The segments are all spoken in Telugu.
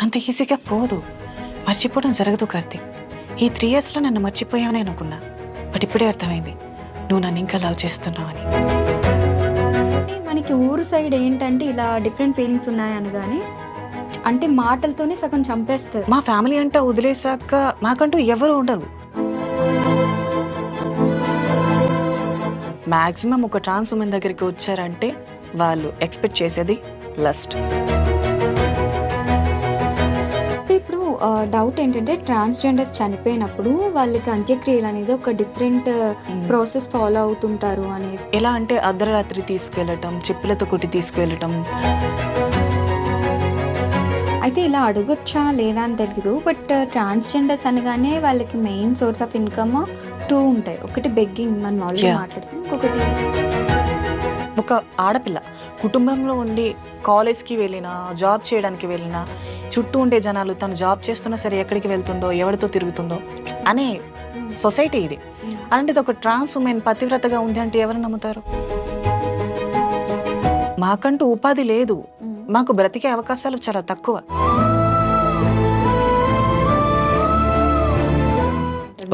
అంత ఈజీగా పోదు. మర్చిపోవడం జరగదు కార్తీక్. ఈ 3 ఇయర్స్లో నన్ను మర్చిపోయావని అనుకున్నా. బట్ ఇప్పుడే అర్థమైంది నువ్వు నన్ను ఇంకా లవ్ చేస్తున్నావు అని. అంటే మనకి ఊరు సైడ్ ఏంటంటే ఇలా డిఫరెంట్ ఫీలింగ్స్ ఉన్నాయనగానే అంటే మాటలతోనే సగం చంపేస్తారు. మా ఫ్యామిలీ అంతా వదిలేసాక మాకంటూ ఎవరు ఉండరు. మ్యాక్సిమం ఒక ట్రాన్స్ ఉమెన్ దగ్గరికి వచ్చారంటే వాళ్ళు ఎక్స్పెక్ట్ చేసేది లస్ట్. ఇప్పుడు డౌట్ ఏంటంటే ట్రాన్స్జెండర్స్ చనిపోయినప్పుడు వాళ్ళకి అంత్యక్రియలు అనేది ఒక డిఫరెంట్ ప్రాసెస్ ఫాలో అవుతుంటారు అనేసి. ఎలా అంటే అర్ధరాత్రి తీసుకువెళ్ళటం, చెప్పులతో కొట్టి తీసుకువెళ్ళటం. అయితే ఇలా అడగొచ్చా లేదా అని తెలియదు. బట్ ట్రాన్స్జెండర్స్ అనగానే వాళ్ళకి మెయిన్ సోర్స్ ఆఫ్ ఇన్కమ్ 2 ఉంటాయి. ఒకటి బెగ్గింగ్, మనం ఆల్రెడీ మాట్లాడుతాం. ఇంకొకటి ఒక ఆడపిల్ల కుటుంబంలో ఉండి కాలేజ్కి వెళ్ళినా, జాబ్ చేయడానికి వెళ్ళినా, చుట్టూ ఉండే జనాలు తను జాబ్ చేస్తున్నా సరే ఎక్కడికి వెళ్తుందో, ఎవరితో తిరుగుతుందో అనే సొసైటీ ఇది. అలాంటిది ఒక ట్రాన్స్ ఉమెన్ పతివ్రతగా ఉంది అంటే ఎవరు నమ్ముతారు? మాకంటూ ఉపాధి లేదు, మాకు బ్రతికే అవకాశాలు చాలా తక్కువ.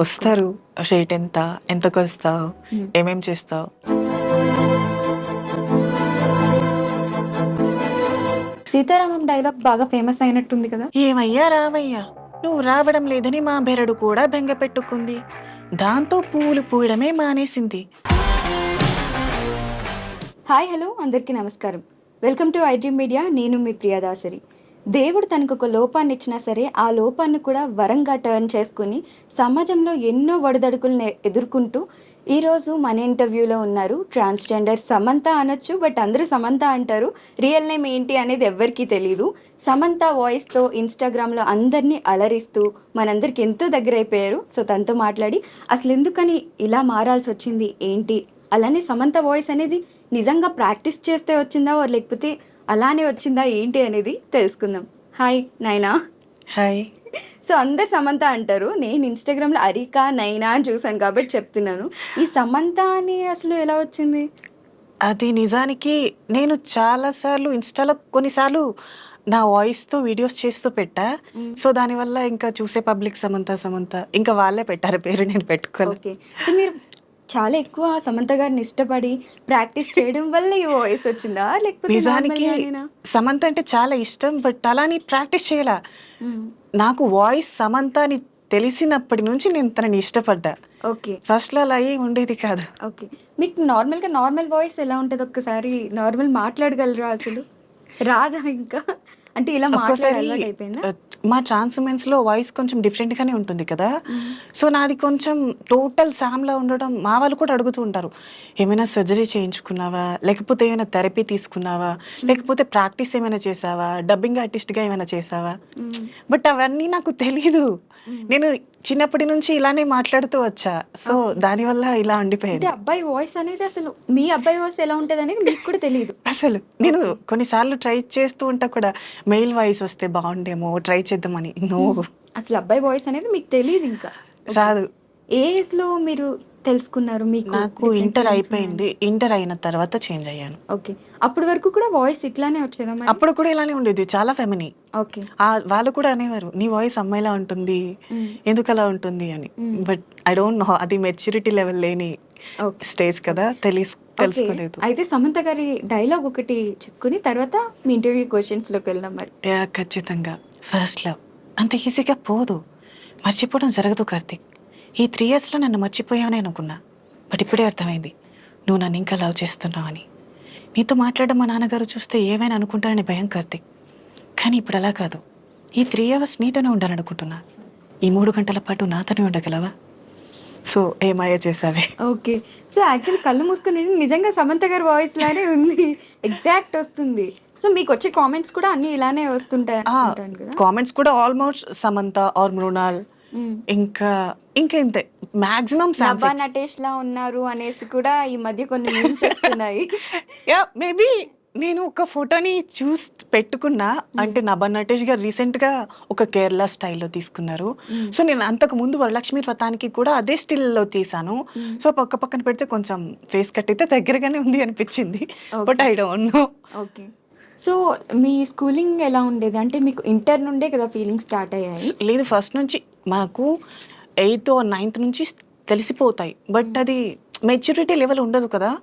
వస్తారు, రేట్ ఎంత, ఎంతకు వస్తావు, ఏమేం చేస్తావు. సీతారామం డైలాగ్ బాగా ఫేమస్ అయినట్టుంది కదా. ఏమయ్యా రావయ్యా, నువ్వు రావడం లేదని మా బెరడు కూడా బెంగ పెట్టుకుంది. దాంతో పూలు పూయడమే మానేసింది. హాయ్ హలో అందరికీ నమస్కారం. Welcome to iDream media. నేను మీ ప్రియదాసరి. దేవుడు తనకు ఒక లోపాన్ని ఇచ్చినా సరే ఆ లోపాన్ని కూడా వరంగా టర్న్ చేసుకుని సమాజంలో ఎన్నో ఒడిదడుకులను ఎదుర్కొంటూ ఈరోజు మన ఇంటర్వ్యూలో ఉన్నారు ట్రాన్స్జెండర్ సమంత అనొచ్చు. బట్ అందరూ సమంత అంటారు. రియల్ నేమ్ ఏంటి అనేది ఎవ్వరికీ తెలియదు. సమంత వాయిస్తో ఇన్స్టాగ్రామ్లో అందరినీ అలరిస్తూ మనందరికి ఎంతో దగ్గర అయిపోయారు. సో తనతో మాట్లాడి అసలు ఎందుకని ఇలా మారాల్సి వచ్చింది ఏంటి, అలానే సమంత వాయిస్ అనేది నిజంగా ప్రాక్టీస్ చేస్తే వచ్చిందా లేకపోతే అలానే వచ్చిందా ఏంటి అనేది తెలుసుకుందాం. హాయ్ నైనా. హాయ్. సో అందరు సమంత అంటారు. నేను ఇన్స్టాగ్రామ్లో అరికా నైనా అని చూసాను కాబట్టి చెప్తున్నాను. ఈ సమంత అని అసలు ఎలా వచ్చింది? అది నిజానికి నేను చాలాసార్లు ఇన్స్టాలో కొన్నిసార్లు నా వాయిస్తో వీడియోస్ చేస్తూ పెట్టా. సో దానివల్ల ఇంకా చూసే పబ్లిక్ సమంత సమంత ఇంకా వాళ్ళే పెట్టారు పేరు, నేను పెట్టుకోలేదు. ఓకే, మీరు చాలా ఎక్కువ సమంత గారిని ఇష్టపడి ప్రాక్టీస్ చేయడం వల్ల ఈ వాయిస్ వచ్చిందా లేకపోతే నిజానికి సమంత అంటే చాలా ఇష్టం, బట్ అలాని ప్రాక్టీస్ చేయాల. నాకు వాయిస్ సమంత అని తెలిసినప్పటి నుంచి నేను తనని ఇష్టపడ్డా. ఓకే, ఫస్ట్లో అలా ఏం ఉండేది కాదు. ఓకే, మీకు నార్మల్ వాయిస్ ఎలా ఉంటుంది? ఒక్కసారి నార్మల్ మాట్లాడగలరా? అసలు రాదా ఇంకా? అంటే ఇలా మాట్లాడాలి అయిపోయిందా? మా ట్రాన్స్ ఉమెన్స్ లో వాయిస్ కొంచెం డిఫరెంట్ గానే ఉంటుంది కదా. సో నాది కొంచెం టోటల్ సామ్లా ఉండడం మా వాళ్ళు కూడా అడుగుతూ ఉంటారు, ఏమైనా సర్జరీ చేయించుకున్నావా, లేకపోతే ఏమైనా థెరపీ తీసుకున్నావా, లేకపోతే ప్రాక్టీస్ ఏమైనా చేసావా, డబ్బింగ్ ఆర్టిస్ట్ గా ఏమైనా చేసావా. బట్ అవన్నీ నాకు తెలీదు. నేను చిన్నప్పటి నుంచి ఇలానే మాట్లాడుతూ వచ్చా. సో దానివల్ల ఇలా ఉండిపోయింది. అబ్బాయి వాయిస్ అనేది అసలు మీ అబ్బాయి వాయిస్ ఎలా ఉంటది అనేది మీకు కూడా తెలియదు. అసలు నేను కొన్నిసార్లు ట్రై చేస్తూ ఉంటా కూడా, మెయిల్ వాయిస్ వస్తే బాగుండేమో ట్రై చేద్దామని. నో, అసలు అబ్బాయి వాయిస్ అనేది మీకు తెలియదు. ఇంకా రాదు. ఏ ఏజ్ లో మీరు తెలుసుకున్నారు? మీకు నాకు ఇంటర్ అయిపోయింది. ఇంటర్ అయిన తర్వాత చేంజ్ అయ్యాను. ఓకే, అప్పటి వరకు కూడా వాయిస్ ఇట్లానే వచ్చేదా? అప్పుడు కూడా ఇలానే ఉండేది, చాలా ఫెమిని. ఓకే, వాళ్ళు కూడా అనేవారు నీ వాయిస్ అమ్మాయిలా ఉంటుంది, ఎందుకు అలా ఉంటుంది అని. బట్ ఐ డోంట్ నో, అది మెచ్యూరిటీ లెవెల్ లేని స్టేజ్ కదా, తెలుసుకోలేదు. అయితే సమంత గారి డైలాగ్ ఒకటి చెప్పుకుని తర్వాత మీ ఇంటర్వ్యూ క్వశ్చన్స్ లోకి వెళ్దాం. మరి ఖచ్చితంగా. ఫస్ట్ లవ్ అంత ఈజీగా పోదు, మర్చిపోవడం జరగదు కార్తీక్. ఈ 3 ఇయర్స్లో నన్ను మర్చిపోయావని అనుకున్నా. బట్ ఇప్పుడే అర్థమైంది నువ్వు నన్ను ఇంకా లవ్ చేస్తున్నావు అని. నీతో మాట్లాడడం మా నాన్నగారు చూస్తే ఏమైనా అనుకుంటారని భయం కార్తీక్. కానీ ఇప్పుడు అలా కాదు. ఈ 3 అవర్స్ నీతోనే ఉండాలనుకుంటున్నా. ఈ 3 గంటల పాటు నాతోనే ఉండగలవా? సో ఏమాయ చేసావే. ఓకే, సో యాక్చువల్లీ కళ్ళు మూసుకుని నిజంగా సమంత గారి వాయిస్ లానే ఉంది, ఎగ్జాక్ట్ వస్తుంది. సో మీకు వచ్చే కామెంట్స్ కూడా అన్ని ఇలానే వస్తుంటాయి అనుకుంటాను కదా? కామెంట్స్ కూడా ఆల్మోస్ట్ సమంత ఆర్ మృణాల్, ఇంకా ఇంతే మాక్సిమం నభా నటేష్ లా ఉన్నారు అనేసి కూడా ఈ మధ్య కొన్ని మీమ్స్ వస్తున్నాయి. యా, మేబీ నేను ఒక ఫోటోని చూసి పెట్టుకున్నా. అంటే నభా నటేష్ గారు రీసెంట్ గా ఒక కేరళ స్టైల్లో తీసుకున్నారు. సో నేను అంతకు ముందు వరలక్ష్మి వ్రతానికి కూడా అదే స్టిల్లో తీసాను. సో పక్క పక్కన పెడితే కొంచెం ఫేస్ కట్ అయితే దగ్గరగానే ఉంది అనిపించింది. But I don't know. Okay, so me schooling ఎలా ఉండేది? అంటే మీకు ఇంటర్ నుండే కదా ఫీలింగ్స్ స్టార్ట్ అయ్యాయి. లేదు, ఫస్ట్ నుంచి మాకు 8th ఆర్ 9th నుంచి తెలిసిపోతాయి. బట్ అది మెచ్యూరిటీ లెవెల్ ఉండదు కదా,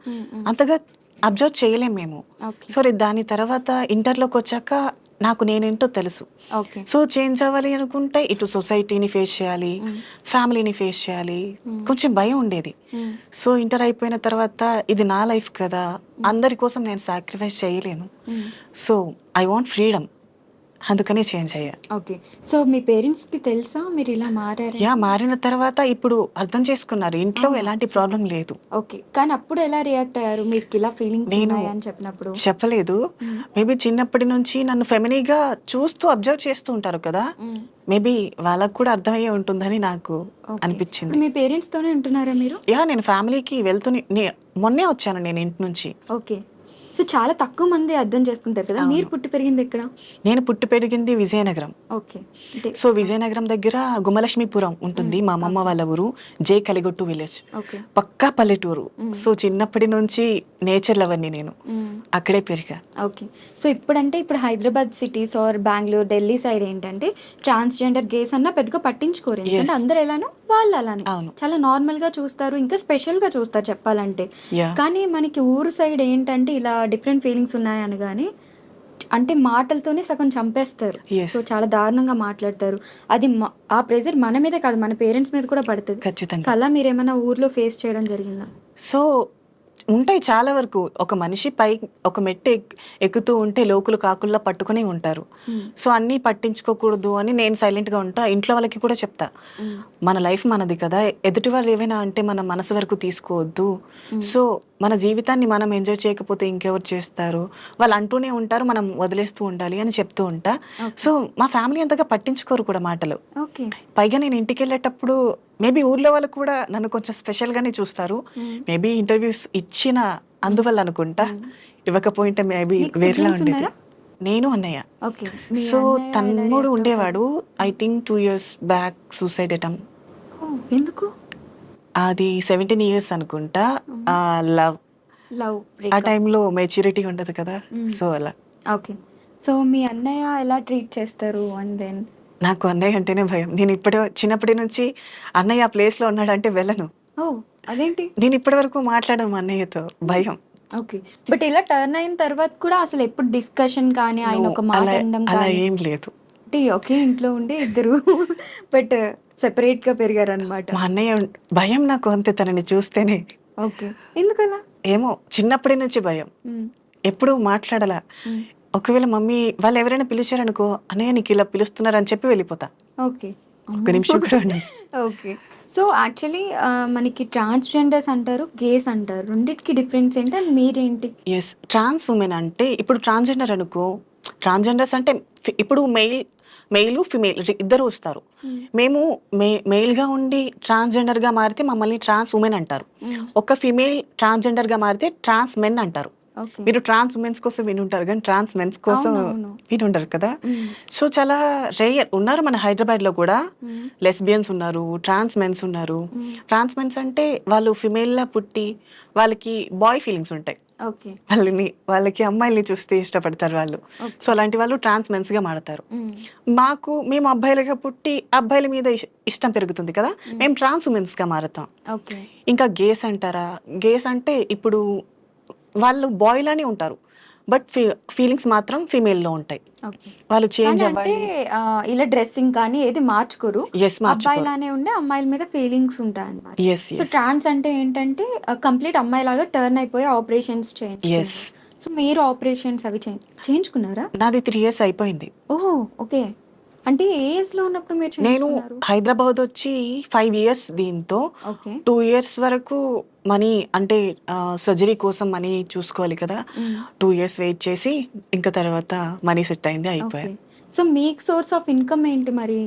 అంతగా అబ్జర్వ్ చేయలేం మేము. ఓకే. సో దాని తర్వాత ఇంటర్లోకి వచ్చాక నాకు నేనేంటో తెలుసు. ఓకే. సో చేంజ్ అవ్వాలి అనుకుంటే ఇటు సొసైటీని ఫేస్ చేయాలి, ఫ్యామిలీని ఫేస్ చేయాలి, కొంచెం భయం ఉండేది. సో ఇంటర్ అయిపోయిన తర్వాత ఇది నా లైఫ్ కదా, అందరి కోసం నేను సాక్రిఫైస్ చేయలేను. సో ఐ వాంట్ ఫ్రీడమ్, అందుకనే చేంజ్ అయ్యా. ఓకే. సో మీ పేరెంట్స్‌కి తెలుసా మీరు ఇలా మారారని? మారిన తర్వాత ఇప్పుడు అర్థం చేసుకున్నారు, ఇంట్లో ఎలాంటి ప్రాబ్లం లేదు. ఓకే. కానీ అప్పుడు ఎలా రియాక్ట్ అయ్యారు? మీకు ఇలా ఫీలింగ్స్ నేను ఉన్నాయని చెప్పినప్పుడు? చెప్పలేదు. మేబీ చిన్నప్పటి నుంచి నన్ను ఫెమినీగా చూస్తూ అబ్జర్వ్ చేస్తూ ఉంటారు కదా, మేబీ వాళ్ళకు కూడా అర్థమయ్యే ఉంటుందని నాకు అనిపించింది. ఇప్పుడు మీ పేరెంట్స్ తోనే ఉంటున్నారా మీరు? నేను ఫ్యామిలీకి మొన్నే వచ్చాను నేను ఇంటి నుంచి. ఓకే. సో చాలా తక్కువ మంది అర్థం చేసుకుంటారు కదా. మీరు పుట్టి పెరిగింది ఎక్కడ? నేను పుట్టి పెరిగింది విజయనగరం. ఓకే. అంటే సో విజయనగరం దగ్గర గుమ్మలక్ష్మీపురం ఉంటుంది, మా అమ్మమ్మ వాళ్ళ ఊరు. జే కలిగొట్టు విలేజ్, ఓకే. పక్కా పల్లెటూరు. సో చిన్నప్పటి నుంచి నేచర్ లవర్ని నేను, అక్కడే పెరిగా. ఓకే. సో ఇప్పుడు Hyderabad cities or Bengaluru, Delhi side ఏంటంటే ట్రాన్స్జెండర్ గేస్ అన్న పెద్దగా పట్టించుకోరు. ఎందుకంటే అందరు ఎలానో వాళ్ళు అలానే చాలా నార్మల్ గా చూస్తారు, ఇంకా స్పెషల్ గా చూస్తారు చెప్పాలంటే. కానీ మనకి ఊరు సైడ్ ఏంటంటే ఇలా డిఫరెంట్ ఫీలింగ్స్ ఉన్నాయి అనగానే అంటే మాటలతోనే సగం చంపేస్తారు. సో చాలా దారుణంగా మాట్లాడతారు. అది ఆ ప్రెజర్ మన మీదే కాదు, మన పేరెంట్స్ మీద కూడా పడుతుంది ఖచ్చితంగా. అలా మీరు ఏమైనా ఊర్లో ఫేస్ చేయడం జరిగిందా? సో ఉంటాయి చాలా వరకు. ఒక మనిషి ఒక మెట్టు ఎక్కుతూ ఉంటే లోకులు కాకుల్లా పట్టుకుని ఉంటారు. సో అన్నీ పట్టించుకోకూడదు అని నేను సైలెంట్గా ఉంటా. ఇంట్లో వాళ్ళకి కూడా చెప్తా, మన లైఫ్ మనది కదా, ఎదుటి వాళ్ళు ఏమైనా అంటే మన మనసు వరకు తీసుకోవద్దు. సో మన జీవితాన్ని మనం ఎంజాయ్ చేయకపోతే ఇంకెవరు చేస్తారు, వాళ్ళు అంటూనే ఉంటారు, మనం వదిలేస్తూ ఉండాలి అని చెప్తూ ఉంటా. సో మా ఫ్యామిలీ అంతగా పట్టించుకోరు కూడా మాటలు. పైగా నేను ఇంటికి వెళ్ళేటప్పుడు మేబీ ఊర్లో వాళ్ళు కూడా నన్ను కొంచెం స్పెషల్గానే చూస్తారు. మేబీ ఇంటర్వ్యూస్ ఇచ్చిన అందువల్ల అనుకుంటా, ఇవ్వకపోయింటే మేబీ వేరేలా ఉండేది. నేను అన్నయ్య. సో తమ్ముడు ఉండేవాడు, I think 2 years back suicide attempt. ఎందుకు? అది 17 years అనుకుంటా. లవ్ ఆ టైంలో మెచ్యూరిటీ ఉండదు కదా, సో అలా. ఓకే. సో మీ అన్నయ్య ఎలా ట్రీట్ చేస్తారు? అండ్ దెన్ నాకు అన్నయ్య అంటేనే భయం. నేను చిన్నప్పటి నుంచి అన్నయ్య ఆ ప్లేస్ లో ఉన్నాడంటే వెళ్ళను. అదేంటి? నేను ఇప్పటి వరకు మాట్లాడను అన్నయ్యతో, భయం. ఓకే. బట్ ఇలా టర్న్ అయిన తర్వాత కూడా అసలు ఎప్పుడు డిస్కషన్ కానీ ఆయన ఒక మాట అనడం అలా ఏం లేదు. ఒకే ఇంట్లో ఉండి ఇద్దరు బట్ సెపరేట్ గా పెరిగారు అనమాట. మా అన్నయ్య భయం నాకు అంతే, తనని చూస్తేనే. ఓకే. ఎందుకలా? ఏమో చిన్నప్పటి నుంచి భయం, ఎప్పుడు మాట్లాడాల. ఒకవేళ మమ్మీ వాళ్ళు ఎవరైనా పిలిచారనుకో, అన్నయ్య నీకు ఇలా పిలుస్తున్నారు అని చెప్పి వెళ్ళిపోతా. ఓకే. ఒక నిమిషం కూడా ఓకే. సో యాక్చువల్లీ మనకి ట్రాన్స్జెండర్స్ అంటారు, గేస్ అంటారు, రెండింటికి డిఫరెన్స్ ఏంటి అండ్ మీరేంటి? ఎస్, ట్రాన్స్ ఉమెన్ అంటే ఇప్పుడు ట్రాన్స్జెండర్ అనుకో, ట్రాన్స్జెండర్స్ అంటే ఇప్పుడు మెయిల్ ఫిమేల్ ఇద్దరు వస్తారు. మేము మెయిల్గా ఉండి ట్రాన్స్జెండర్గా మారితే మమ్మల్ని ట్రాన్స్ ఉమెన్ అంటారు. ఒక ఫిమేల్ ట్రాన్స్జెండర్గా మారితే ట్రాన్స్ మెన్ అంటారు. మీరు ట్రాన్స్ ఉమెన్స్ కోసం వినుంటారు కానీ ట్రాన్స్ మెన్స్ కోసం వినుంటారు కదా. సో చాలా రేయర్ ఉన్నారు మన హైదరాబాద్ లో కూడా. లెస్బియన్స్ ఉన్నారు, ట్రాన్స్ మెన్స్ ఉన్నారు. ట్రాన్స్ మెన్స్ అంటే వాళ్ళు ఫిమేల్ లా పుట్టి వాళ్ళకి బాయ్ ఫీలింగ్స్ ఉంటాయి, వాళ్ళకి అమ్మాయిల్ని చూస్తే ఇష్టపడతారు వాళ్ళు. సో అలాంటి వాళ్ళు ట్రాన్స్ మెన్స్ గా మాడతారు. మేము అబ్బాయిలుగా పుట్టి అబ్బాయిల మీద ఇష్టం పెరుగుతుంది కదా, మేము ట్రాన్స్ ఉమెన్స్ గా మారుతాం. ఇంకా గేస్ అంటారా? గేస్ అంటే ఇప్పుడు వాళ్ళు బాయ్ లానే ఉంటారు, బట్ ఫీలింగ్స్ మాత్రం ఫీమేల్ లో ఉంటాయి. వాళ్ళు చేంజ్ అవ్వాలి. ఇలా డ్రెస్సింగ్ కానీ ఏది మార్చుకోరు, అబ్బాయిలానే ఉండే అమ్మాయిల మీద ఫీలింగ్స్ ఉంటాయి అన్నమాట. సో ట్రాన్స్ అంటే ఏంటంటే కంప్లీట్ అమ్మాయి లాగా టర్న్ అయిపోయి ఆపరేషన్స్ చేయండి. సో మీరు ఆపరేషన్స్ అవి చేయించుకున్నారా? నాది 3 years అయిపోయింది. ఓకే. అంటే ఏజ్ లో ఉన్నప్పుడు మీరు? నేను హైదరాబాద్ వచ్చి 5 years, దీంతో 2 years వరకు మనీ అంటే సర్జరీ కోసం మనీ చూసుకోవాలి కదా, 2 years వెయిట్ చేసి ఇంకా తర్వాత మనీ సెట్ అయింది, అయిపోయాయి. సో మీకు సోర్స్ ఆఫ్ ఇన్కమ్ ఏంటి మరి?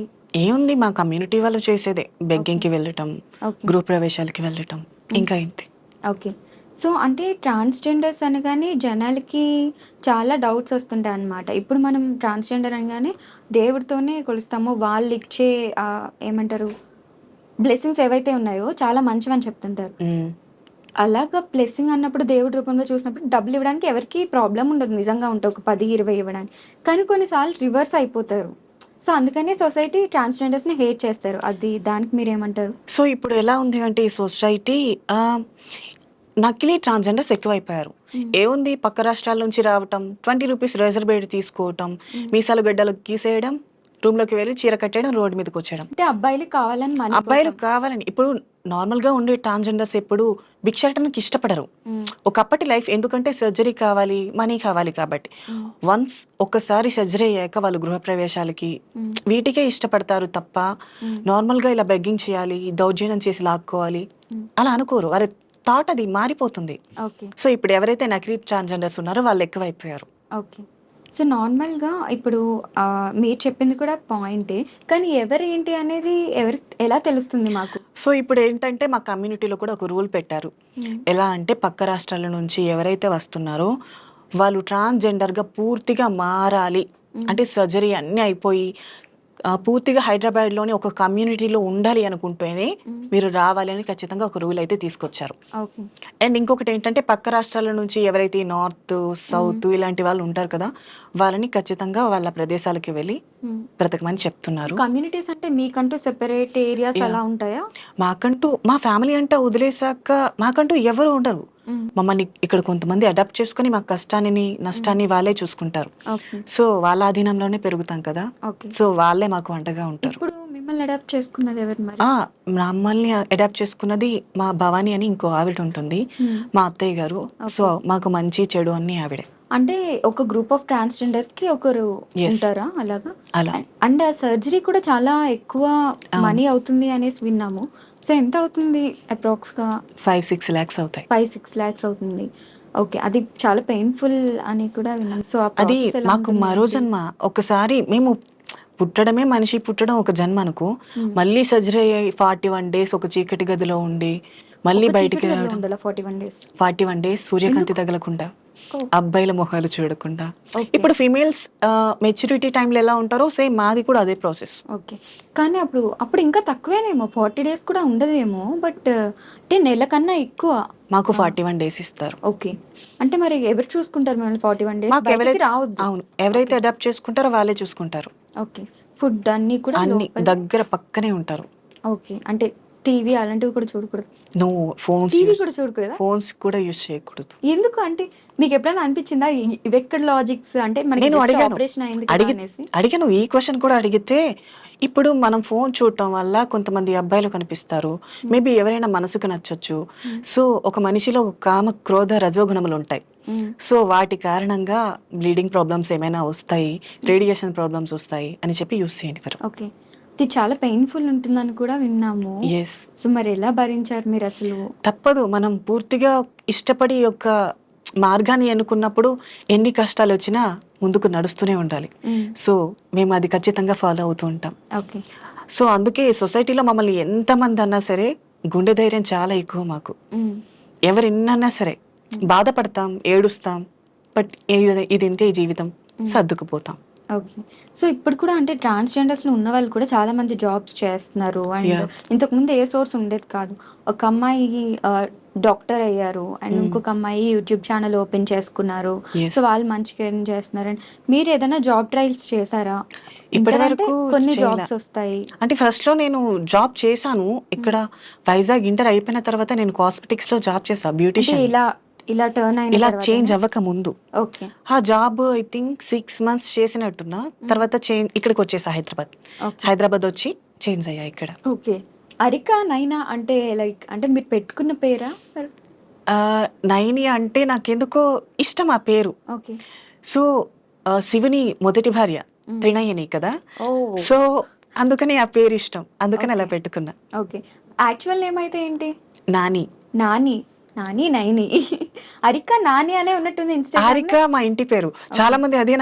ఏముంది, మా కమ్యూనిటీ వాళ్ళు చేసేదే బెగ్గింగ్ కి వెళ్ళటం, గృహ ప్రవేశాలకి వెళ్ళటం, ఇంకా ఇంతే. ఓకే. సో అంటే ట్రాన్స్జెండర్స్ అనగానే జనాలకి చాలా డౌట్స్ వస్తుంటాయి అన్నమాట. ఇప్పుడు మనం ట్రాన్స్జెండర్ అనగానే దేవుడితోనే కొలుస్తాము, వాళ్ళు ఇచ్చే ఏమంటారు బ్లెస్సింగ్స్ ఏవైతే ఉన్నాయో చాలా మంచివని చెప్తుంటారు. అలాగా బ్లెస్సింగ్ అన్నప్పుడు దేవుడి రూపంలో చూసినప్పుడు డబ్బులు ఇవ్వడానికి ఎవరికీ ప్రాబ్లం ఉండదు నిజంగా ఉంటే ఒక 10-20 ఇవ్వడానికి. కానీ కొన్నిసార్లు రివర్స్ అయిపోతారు. సో అందుకనే సొసైటీ ట్రాన్స్‌జెండర్స్‌ని హేట్ చేస్తారు. దానికి మీరేమంటారు? సో ఇప్పుడు ఎలా ఉంది అంటే ఈ సొసైటీ నకిలీ ట్రాన్స్జెండర్స్ ఎక్కువైపోయారు. హ్మ్. ఏముంది పక్క రాష్ట్రాల నుంచి రావటం, ₹20 రిజర్వేట్ తీసుకోవటం, హ్మ్. మీసాలు గడ్డలు గీసేయడం, రూమ్‌లోకి వెళ్ళి చీర కట్టేయడం, రోడ్డు మీదకొచ్చేయడం. అంటే అబ్బాయిలు కావాలని మనీ అబ్బాయిలు కోసం. కావాలని ఇప్పుడు నార్మల్‌గా ఉండే ట్రాన్స్‌జెండర్స్ ఎప్పుడు భిక్షాటనకి ఇష్టపడరు. హ్మ్. ఒకప్పటి లైఫ్ ఎందుకంటే సర్జరీ కావాలి, మనీ కావాలి కాబట్టి. హ్మ్. వన్స్ ఒక్కసారి సర్జరీ అయ్యాక వాళ్ళు గృహప్రవేశాలకి హ్మ్. వీటికే ఇష్టపడతారు తప్ప హ్మ్. నార్మల్‌గా ఇలా బెగ్గింగ్ చేయాలి, దౌర్జన్యం చేసి లాక్కోవాలి హ్మ్. అలా అనుకోరు. వారి థాట్ అది మారిపోతుంది. ఓకే. సో ఇప్పుడు ఎవరైతే నకిలీ ట్రాన్స్‌జెండర్స్ ఉన్నారో వాళ్ళు ఎక్కువైపోయారు. ఓకే. సో నార్మల్‌గా ఇప్పుడు మీరు చెప్పింది కూడా పాయింటే. కానీ ఎవరేంటి అనేది ఎలా తెలుస్తుంది మాకు? సో ఇప్పుడేంటంటే మా కమ్యూనిటీలో కూడా ఒక రూల్ పెట్టారు. హ్మ్. ఎలా అంటే పక్క రాష్ట్రాల నుంచి ఎవరైతే వస్తున్నారో వాళ్ళు ట్రాన్స్‌జెండర్‌గా పూర్తిగా మారాలి. హ్మ్. అంటే సర్జరీ అన్నీ అయిపోయి పూర్తిగా హైదరాబాద్‌లోని ఒక కమ్యూనిటీలో ఉండాలి అనుకుంటేనే హ్మ్. మీరు రావాలి అని ఖచ్చితంగా ఒక రూల్ అయితే తీసుకొచ్చారు. ఓకే. అండ్ ఇంకొకటేంటంటే పక్క రాష్ట్రాల నుంచి ఎవరైతే నార్త్, హ్మ్. సౌత్ ఇలాంటి వాళ్ళు ఉంటారు కదా! వాళ్ళని ఖచ్చితంగా వాళ్ళ ప్రదేశాలకి వెళ్ళి హ్మ్. బ్రతకమని చెప్తున్నారు. కమ్యూనిటీస్ అంటే మీకంటూ సెపరేట్ ఏరియాస్ యాహ్! అలా ఉంటాయా? మాకంటూ మా ఫ్యామిలీ అంతా వదిలేసాక మాకంటూ ఎవరు ఉండరు. హ్మ్. మమ్మల్ని ఇక్కడ కొంతమంది అడాప్ట్ చేసుకొని మా కష్టాన్ని, హ్మ్. నష్టాన్ని వాళ్ళే చూసుకుంటారు. ఓకే. సో, వాళ్ళ అధీనంలోనే పెరుగుతాం కదా! ఓకే. సో, వాళ్ళే మాకు అండగా ఉంటారు. ఇప్పుడు మిమ్మల్ని అడాప్ట్ చేసుకున్నది ఎవరు మరి? ఆ! మమ్మల్ని అడాప్ట్ చేసుకున్నది మా భవాని అని ఇంకో ఆవిడుంటుంది. హ్మ్. మా అత్తయ్య గారు. So, okay. మాకు మంచి, చెడు అన్నీ ఆవిడే. అంటే ఒక గ్రూప్ ఆఫ్ ట్రాన్స్‌జెండర్స్‌కి ఒకరు యెస్. ఉంటారా అలాగా? అలా. అండ్ ఆ సర్జరీ కూడా చాలా ఎక్కువ అవును. మనీ అవుతుంది అనేసి విన్నాము. సో ఎంత అవుతుంది అప్రాక్స్‌గా? 5-6 లాక్స్ అవుతాయి. 5-6 లాక్స్ అవుతుంది. ఓకే. అది చాలా పెయిన్‌ఫుల్ అని కూడా విన్నాం. సో ఆ అది ప్రాసెస్ ఎలా మాకు ఉంటుంది? మరో ఏంటి? జన్మ. ఒకసారి మేము పుట్టడమే మనిషి పుట్టడం ఒక జన్మ అనుకో. హ్మ్. మళ్ళీ సర్జరీ అయ్యి 41 డేస్ ఒక చీకటి గదిలో ఉండి, మళ్ళీ ఒక బయటికి చీకటి గదిలో రావడం. ఉండాలా 41 డేస్? 41 డేస్ సూర్యకాంతి ఎందుకు? తగలకుండా, ఓహ్! అబ్బాయిల మొహాలు చూడకుండా. ఓకే. ఇప్పుడు ఫీమేల్స్ మెచ్యూరిటీ టైమ్‌లో ఎలా ఉంటారో సేమ్ మాది కూడా అదే ప్రాసెస్. ఓకే. కానీ అప్పుడు ఇంకా తక్కువేనేమో 40 డేస్ కూడా ఉండదేమో. బట్ అంటే నెల కన్నా ఎక్కువ. మాకు ఆ! 41 డేస్ ఇస్తారు. ఓకే. అంటే మరి ఎవరు చూసుకుంటారు మిమ్మల్ని 41 డేస్? మాకు బయటికి ఎవరైతే రావద్దు. అవును. ఎవరైతే ఓకే. అడాప్ట్ చేసుకుంటారో వాళ్ళే చూసుకుంటారు. ఓకే. ఫుడ్ అన్నీ కూడా అన్నీ లోపలే. దగ్గర పక్కనే ఉంటారు. ఓకే. అంటే టీవీ అలాంటివి కూడా చూడకూడదు. నో టీవీ కూడా చూడకూడదా? ఫోన్స్ కూడా యూజ్ చేయకూడదు. ఎందుకు? అంటే మీకెప్పుడైనా అనిపిచ్చిందా? ఇవెక్కడ లాజిక్స్ అంటే మనకి నేను జస్ట్ అడిగాను. ఆపరేషన్ అయింది కదా అడిగి అనేసి? అడిగాను. ఈ క్వెషన్ కూడా అడిగితే, ఇప్పుడు మనం ఫోను చూడటం వల్ల కొంతమంది అబ్బాయిలు కనిపిస్తారు. హ్మ్. మేబీ ఎవరైనా మనసుకు నచ్చొచ్చు. హ్మ్. సో, ఒక మనిషిలో కామ, క్రోధ, రజోగుణములుంటాయి. హ్మ్. సో, వాటి కారణంగా బ్లీడింగ్ ప్రాబ్లమ్స్ ఏమైనా వస్తాయి, హ్మ్. రేడియేషన్ ప్రాబ్లమ్స్ వస్తాయి అని చెప్పి యూజ్ చేయనివ్వరు. ఓకే. ఇది చాలా పెయిన్‌ఫుల్ ఉంటుందని కూడా విన్నాము. యెస్. సో, మరెలా భరించారు మీరసలు? తప్పదు. మనం పూర్తిగా ఇష్టపడి ఒక మార్గాన్ని ఎన్నుకున్నప్పుడు ఎన్ని కష్టాలొచ్చినా ముందుకు నడుస్తూనే ఉండాలి. హ్మ్. సో, మేము అది ఖచ్చితంగా ఫాలో అవుతూ ఉంటాం. ఓకే. సో, అందుకే సొసైటీలో మమ్మల్ని ఎంతమందన్నా సరే, గుండె ధైర్యం చాలా ఎక్కువ మాకు. హ్మ్. ఎవరెన్నన్నా సరే, హ్మ్. బాధపడతాం, ఏడుస్తాం. బట్ ఇదింతే జీవితం. హ్మ్. సర్దుకుపోతాం. ఓకే. సో, ఇప్పుడు కూడా అంటే ట్రాన్స్‌జెండర్స్‌లో ఉన్నవాళ్ళు కూడా చాలా మంది జాబ్స్ చేస్తున్నారు. And yeah! ఇంతకుముందు ఏ సోర్స్ ఉండేది కాదు. ఒక అమ్మాయి డాక్టర్ అయ్యారు. అండ్ హ్మ్. ఇంకొక అమ్మాయి యూట్యూబ్ ఛానెల్ ఓపెన్ చేసుకున్నారు. So, yes. వాళ్ళు మంచిగా ఎర్న్ చేస్తున్నారు. అండ్ మీరేదైనా జాబ్ ట్రయల్స్ చేశారా? ఇప్పటి ఇంటర్ అంటే వరకు కొన్ని చేయలా. జాబ్స్ ఒస్తాయి. అంటే ఫస్ట్‌లో నేను జాబ్ చేశాను. హ్మ్. ఇక్కడ వైజాగ్ ఇంటర్ అయిపోయిన తర్వాత నేను కాస్మెటిక్స్‌లో జాబ్ చేశా అంటే బ్యూటీషియన్‌ని. ఇలా టర్న్ అయిన ఇలా చేంజ్ తర్వాతనా? అవ్వక ముందు. ఓకే. ఆ జాబ్ ఐ థింక్ 6 మంత్స్ చేసినట్టున్నా. హ్మ్. తర్వాత ఇక్కడికొచ్చేసా హైదరాబాద్. ఓకే. హైదరాబాదొచ్చి చేంజ్ అయ్యా ఇక్కడ. ఓకే. అరిక, నైనా అంటే లైక్ అంటే మీరు పెట్టుకున్న పేరా? నైని అంటే నాకెందుకో ఇష్టం ఆ పేరు. ఓకే. సో, శివుని మొదటి భార్య హ్మ్. త్రినయని కదా! ఓహ్! సో, అందుకని ఆ పేరిష్టం. అందుకని ఓకే. అలా పెట్టుకున్నా. ఓకే. యాక్చువల్ నేమ్ అయితే ఏంటి? నాని. నాని. నాని, నైని. అరిక నాని అనే ఉన్నట్టుంది హారిక ఇన్‌స్టాగ్రామ్‌లో. మా ఇంటి పేరు. ఓకే. చాలా మంది అదే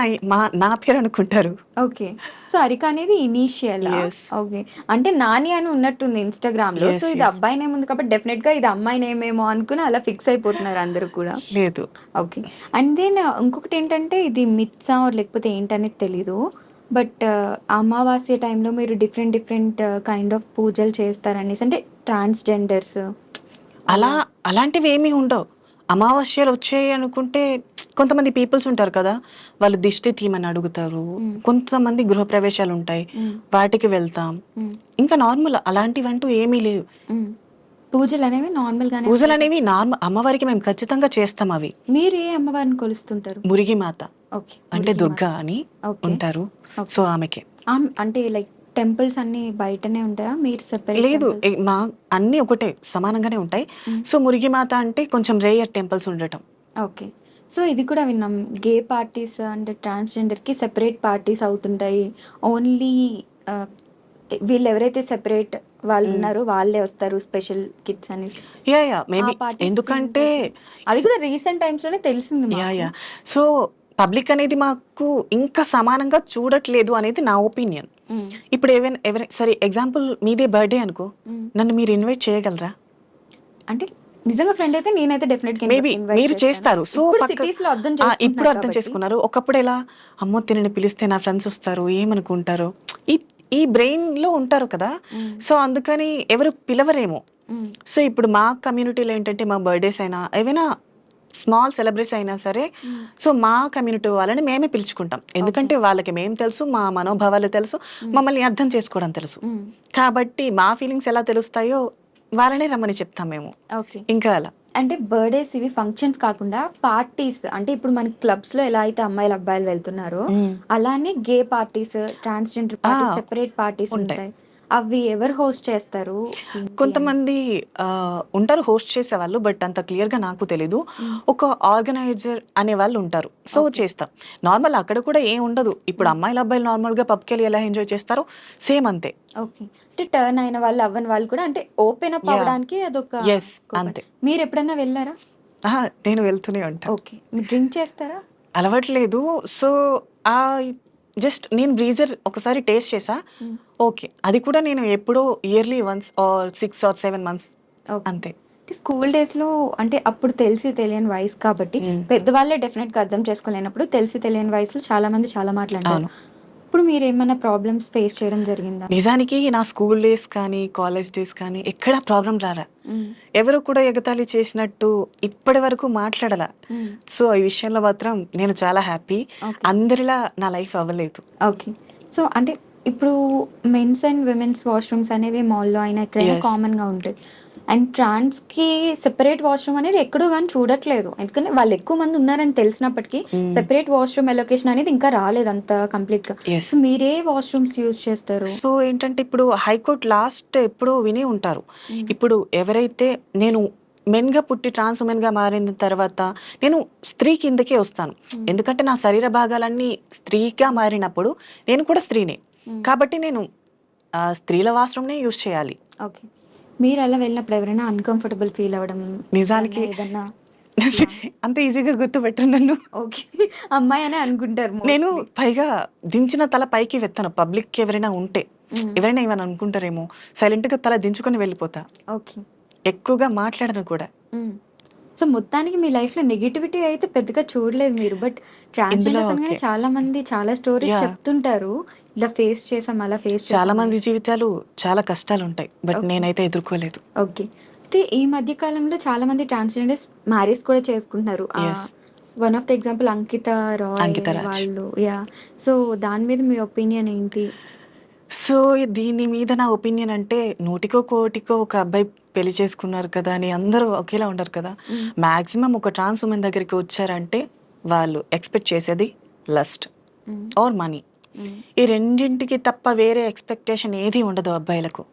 నా పేరనుకుంటారు. ఓకే. సో, అరిక అనేది ఇనీషియలా? యెస్. ఓకే. అంటే నాని అని ఉన్నట్టుంది ఇన్‌స్టాగ్రామ్‌లో. So, yes. ఇది యెస్. అబ్బాయి నేమ్ ఉంది కాబట్టి డెఫినిట్‌గా ఇది అమ్మాయి నేమేమో అనుకుని అలా ఫిక్స్ అయిపోతున్నారు అందరూ కూడా. లేదు. ఓకే. అండ్ దెన్ ఇంకొకటేంటంటే ఇది మిత్సా ఆర్ లేకపోతే ఏంటనేది తెలీదు. బట్ అమావాస్య టైంలో మీరు డిఫరెంట్ కైండ్ ఆఫ్ పూజలు చేస్తారనేసి అంటే ట్రాన్స్‌జెండర్స్. అలా అలాంటివి ఏమీ ఉండవు. అమావాస్యలు వచ్చాయి అనుకుంటే కొంతమంది పీపుల్స్ ఉంటారు కదా, వాళ్ళు దిష్టి తీయమని అడుగుతారు. కొంతమంది గృహప్రవేశాలు ఉంటాయి, వాటికి వెళ్తాం. ఇంకా నార్మల్ అలాంటివంటూ ఏమీ లేవు. పూజలు అనేవి నార్మల్ గానే పూజలు అనేవి నార్మల్, అమ్మవారికి మేము ఖచ్చితంగా చేస్తాం. అవి మీరు ఏ అమ్మవారిని కొలుస్తుంటారు? మురిగి మాత ఓకే, అంటే దుర్గా అని ఓకే. ఉంటారు. సో ఆమెకే. అంటే లైక్ టెంపుల్స్ అన్ని బయటనే ఉంటాయా, మీరు సెపరేట్? లేదు, మా అన్ని ఒకటే సమానంగానే ఉంటాయి. సో మురిగి మాత అంటే కొంచెం రేయర్ టెంపుల్స్ ఉండటం. ఓకే. సో ఇది కూడా విన్నాం, గే పార్టీస్ అంటే ట్రాన్స్జెండర్కి సెపరేట్ పార్టీస్ అవుతుంటాయి. ఓన్లీ వీళ్ళు ఎవరైతే సెపరేట్ వాళ్ళు ఉన్నారో వాళ్ళే వస్తారు, స్పెషల్ కిట్స్ అని. యా మేబీ ఎందుకంటే అది కూడా రీసెంట్ టైమ్స్ లోనే తెలిసింది. యా సో పబ్లిక్ అనేది మాకు ఇంకా సమానంగా చూడట్లేదు అనేది నా ఒపీనియన్. ఇప్పుడు ఎవరైనా సరే, ఎగ్జాంపుల్ మీదే బర్త్డే అనుకో, నన్ను మీరు ఇన్వైట్ చేయగలరా? అంటే నిజంగా ఫ్రెండ్ అయితే నేనైతే డెఫినెట్ గా మేబీ మీరు చేస్తారు. సో ఇప్పుడు అర్థం చేసుకున్నారు. చేసుకున్నారు. ఒకప్పుడు ఎలా, అమ్మో తినని పిలిస్తే నా ఫ్రెండ్స్ వస్తారు ఏమనుకుంటారు, ఈ బ్రెయిన్ లో ఉంటారు కదా. సో అందుకని ఎవరు పిలవరేమో. సో ఇప్పుడు మా కమ్యూనిటీలో ఏంటంటే, మా బర్త్డేస్ అయినా ఏవైనా స్మాల్ సెలబ్రేట్స్ అయినా సరే, సో మా కమ్యూనిటీ వాళ్ళని మేమే పిలుచుకుంటాం. ఎందుకంటే వాళ్ళకి మేము తెలుసు, మా మనోభావాలు తెలుసు, మమ్మల్ని అర్థం చేసుకోవడం తెలుసు. కాబట్టి మా ఫీలింగ్స్ ఎలా తెలుస్తాయో వాళ్ళనే రమ్మని చెప్తాం మేము. ఇంకా అలా అంటే బర్త్డేస్ ఇవి ఫంక్షన్స్ కాకుండా పార్టీస్, అంటే ఇప్పుడు మన క్లబ్స్ లో ఎలా అయితే అమ్మాయిలు అబ్బాయిలు వెళ్తున్నారో అలానే gay parties, transgender parties, separate parties ఉంటాయి. అవి ఎవరు హోస్ట్ చేస్తారు? కొంతమంది ఉంటారు హోస్ట్ చేసే వాళ్ళు, బట్ అంత క్లియర్ గా నాకు తెలీదు. ఒక ఆర్గనైజర్ అనే వాళ్ళు ఉంటారు. సో చేస్తాం. నార్మల్ అక్కడ కూడా ఏం ఉండదు. ఇప్పుడు అమ్మాయిలు అబ్బాయిలు నార్మల్ గా పబ్కి వెళ్ళి ఎలా ఎంజాయ్ చేస్తారో సేమ్ అంతే. ఓకే. అంటే టర్న్ అయిన వాళ్ళు అవ్వని వాళ్ళు కూడా అంటే ఓపెన్ అప్ అవ్వడానికి అదొక అంతే. మీరు ఎప్పుడైనా వెళ్ళారా? నేను వెళ్తూనే ఉంటా. ఓకే. మీరు డ్రింక్ చేస్తారా? అలవాట్లేదు. సో జస్ట్ నేను బ్రీజర్ ఒకసారి టేస్ట్ చేసా. ఓకే, అది కూడా నేను ఎప్పుడో yearly once or 6 or 7 months అంతే. స్కూల్ డేస్ లో అంటే అప్పుడు తెలిసి తెలియని వయసు కాబట్టి పెద్దవాళ్ళే డెఫినెట్ గా అర్థం చేసుకోలేనప్పుడు తెలిసి తెలియని వయసులో చాలా మంది చాలా మాట్లాడారు. ఇప్పుడు మీరు ఏమైనా ప్రాబ్లమ్స్ ఫేస్ చేయడం జరిగిందా? నిజానికి నా స్కూల్ డేస్ కానీ కాలేజ్ డేస్ కానీ ఎక్కడా ప్రాబ్లం రారా. ఎవరు కూడా ఎగతాళి చేసినట్టు ఇప్పటి వరకు మాట్లాడలా. సో ఈ విషయంలో మాత్రం నేను చాలా హ్యాపీ. అందరిలా నా లైఫ్ అవ్వలేదు. ఓకే. సో అంటే ఇప్పుడు మెన్స్ అండ్ విమెన్స్ వాష్రూమ్స్ అనేవి మాల్లో అయినా ఎక్కడైనా కామన్ గా ఉంటాయి. అండ్ ట్రాన్స్ కి సెపరేట్ వాష్రూమ్ అనేది ఎక్కడో కానీ చూడట్లేదు. ఎందుకంటే వాళ్ళు ఎక్కువ మంది ఉన్నారని తెలిసినప్పటికీ సెపరేట్ వాష్రూమ్ ఎలొకేషన్ అనేది ఇంకా రాలేదు అంత కంప్లీట్ గా. సో మీరే వాష్రూమ్స్ యూజ్ చేస్తారు? సో ఏంటంటే ఇప్పుడు హైకోర్టు లాస్ట్ ఎప్పుడో విని ఉంటారు. ఇప్పుడు ఎవరైతే నేను మెన్ గా పుట్టి ట్రాన్స్ ఉమెన్ గా మారిన తర్వాత నేను స్త్రీ కిందకే వస్తాను. ఎందుకంటే నా శరీర భాగాలన్నీ స్త్రీగా మారినప్పుడు నేను కూడా స్త్రీనే. కాబట్టి నేను స్త్రీల వాష్రూమ్నే యూజ్ చేయాలి. ఓకే. మీరు అలా వెళ్ళినప్పుడు ఎవరైనా అన్కంఫర్టబుల్ ఫీల్ అవ్వడం? నిజానికి అంత ఈజీగా గుర్తుపెట్టను నన్ను. ఓకే. అమ్మాయి అనే అనుకుంటారు. నేను పైగా దించిన తల పైకి వెత్తాను. పబ్లిక్ ఎవరైనా ఉంటే ఎవరైనా ఏమైనా అనుకుంటారేమో సైలెంట్ గా తల దించుకొని వెళ్ళిపోతా. ఓకే. ఎక్కువగా మాట్లాడను కూడా. సో మొత్తానికి మీ లైఫ్ లో నెగిటివిటీ అయితే పెద్దగా చూడలేదు మీరు. బట్ ట్రాన్స్జెండర్స్ అనగానే చాలా మంది చాలా స్టోరీస్ చెప్తుంటారు, ఇలా ఫేస్ చేసాం అలా ఫేస్. చాలా మంది జీవితాలు చాలా కష్టాలు ఉంటాయి, బట్ నేనైతే ఎదుర్కోలేదు. ఓకే. అయితే ఈ మధ్య కాలంలో చాలా మంది ట్రాన్స్జెండర్స్ మ్యారేజ్ కూడా చేసుకుంటున్నారు. వన్ ఆఫ్ ద ఎగ్జాంపుల్ అంకిత రాయ్ వాళ్ళు. సో దాని మీద మీ ఒపీనియన్ ఏంటి? సో దీని మీద నా ఒపీనియన్ అంటే, నూటికో కోటికో ఒక అబ్బాయి పెళ్లి చేసుకున్నారు కదా అని అందరూ ఒకేలా ఉండరు కదా. మాక్సిమం ఒక ట్రాన్స్ ఉమెన్ దగ్గరికి వచ్చారంటే వాళ్ళు ఎక్స్పెక్ట్ చేసేది లస్ట్ ఆర్ మనీ. ఈ రెండింటికి తప్ప వేరే ఎక్స్పెక్టేషన్ ఏది ఉండదు అబ్బాయిలకు.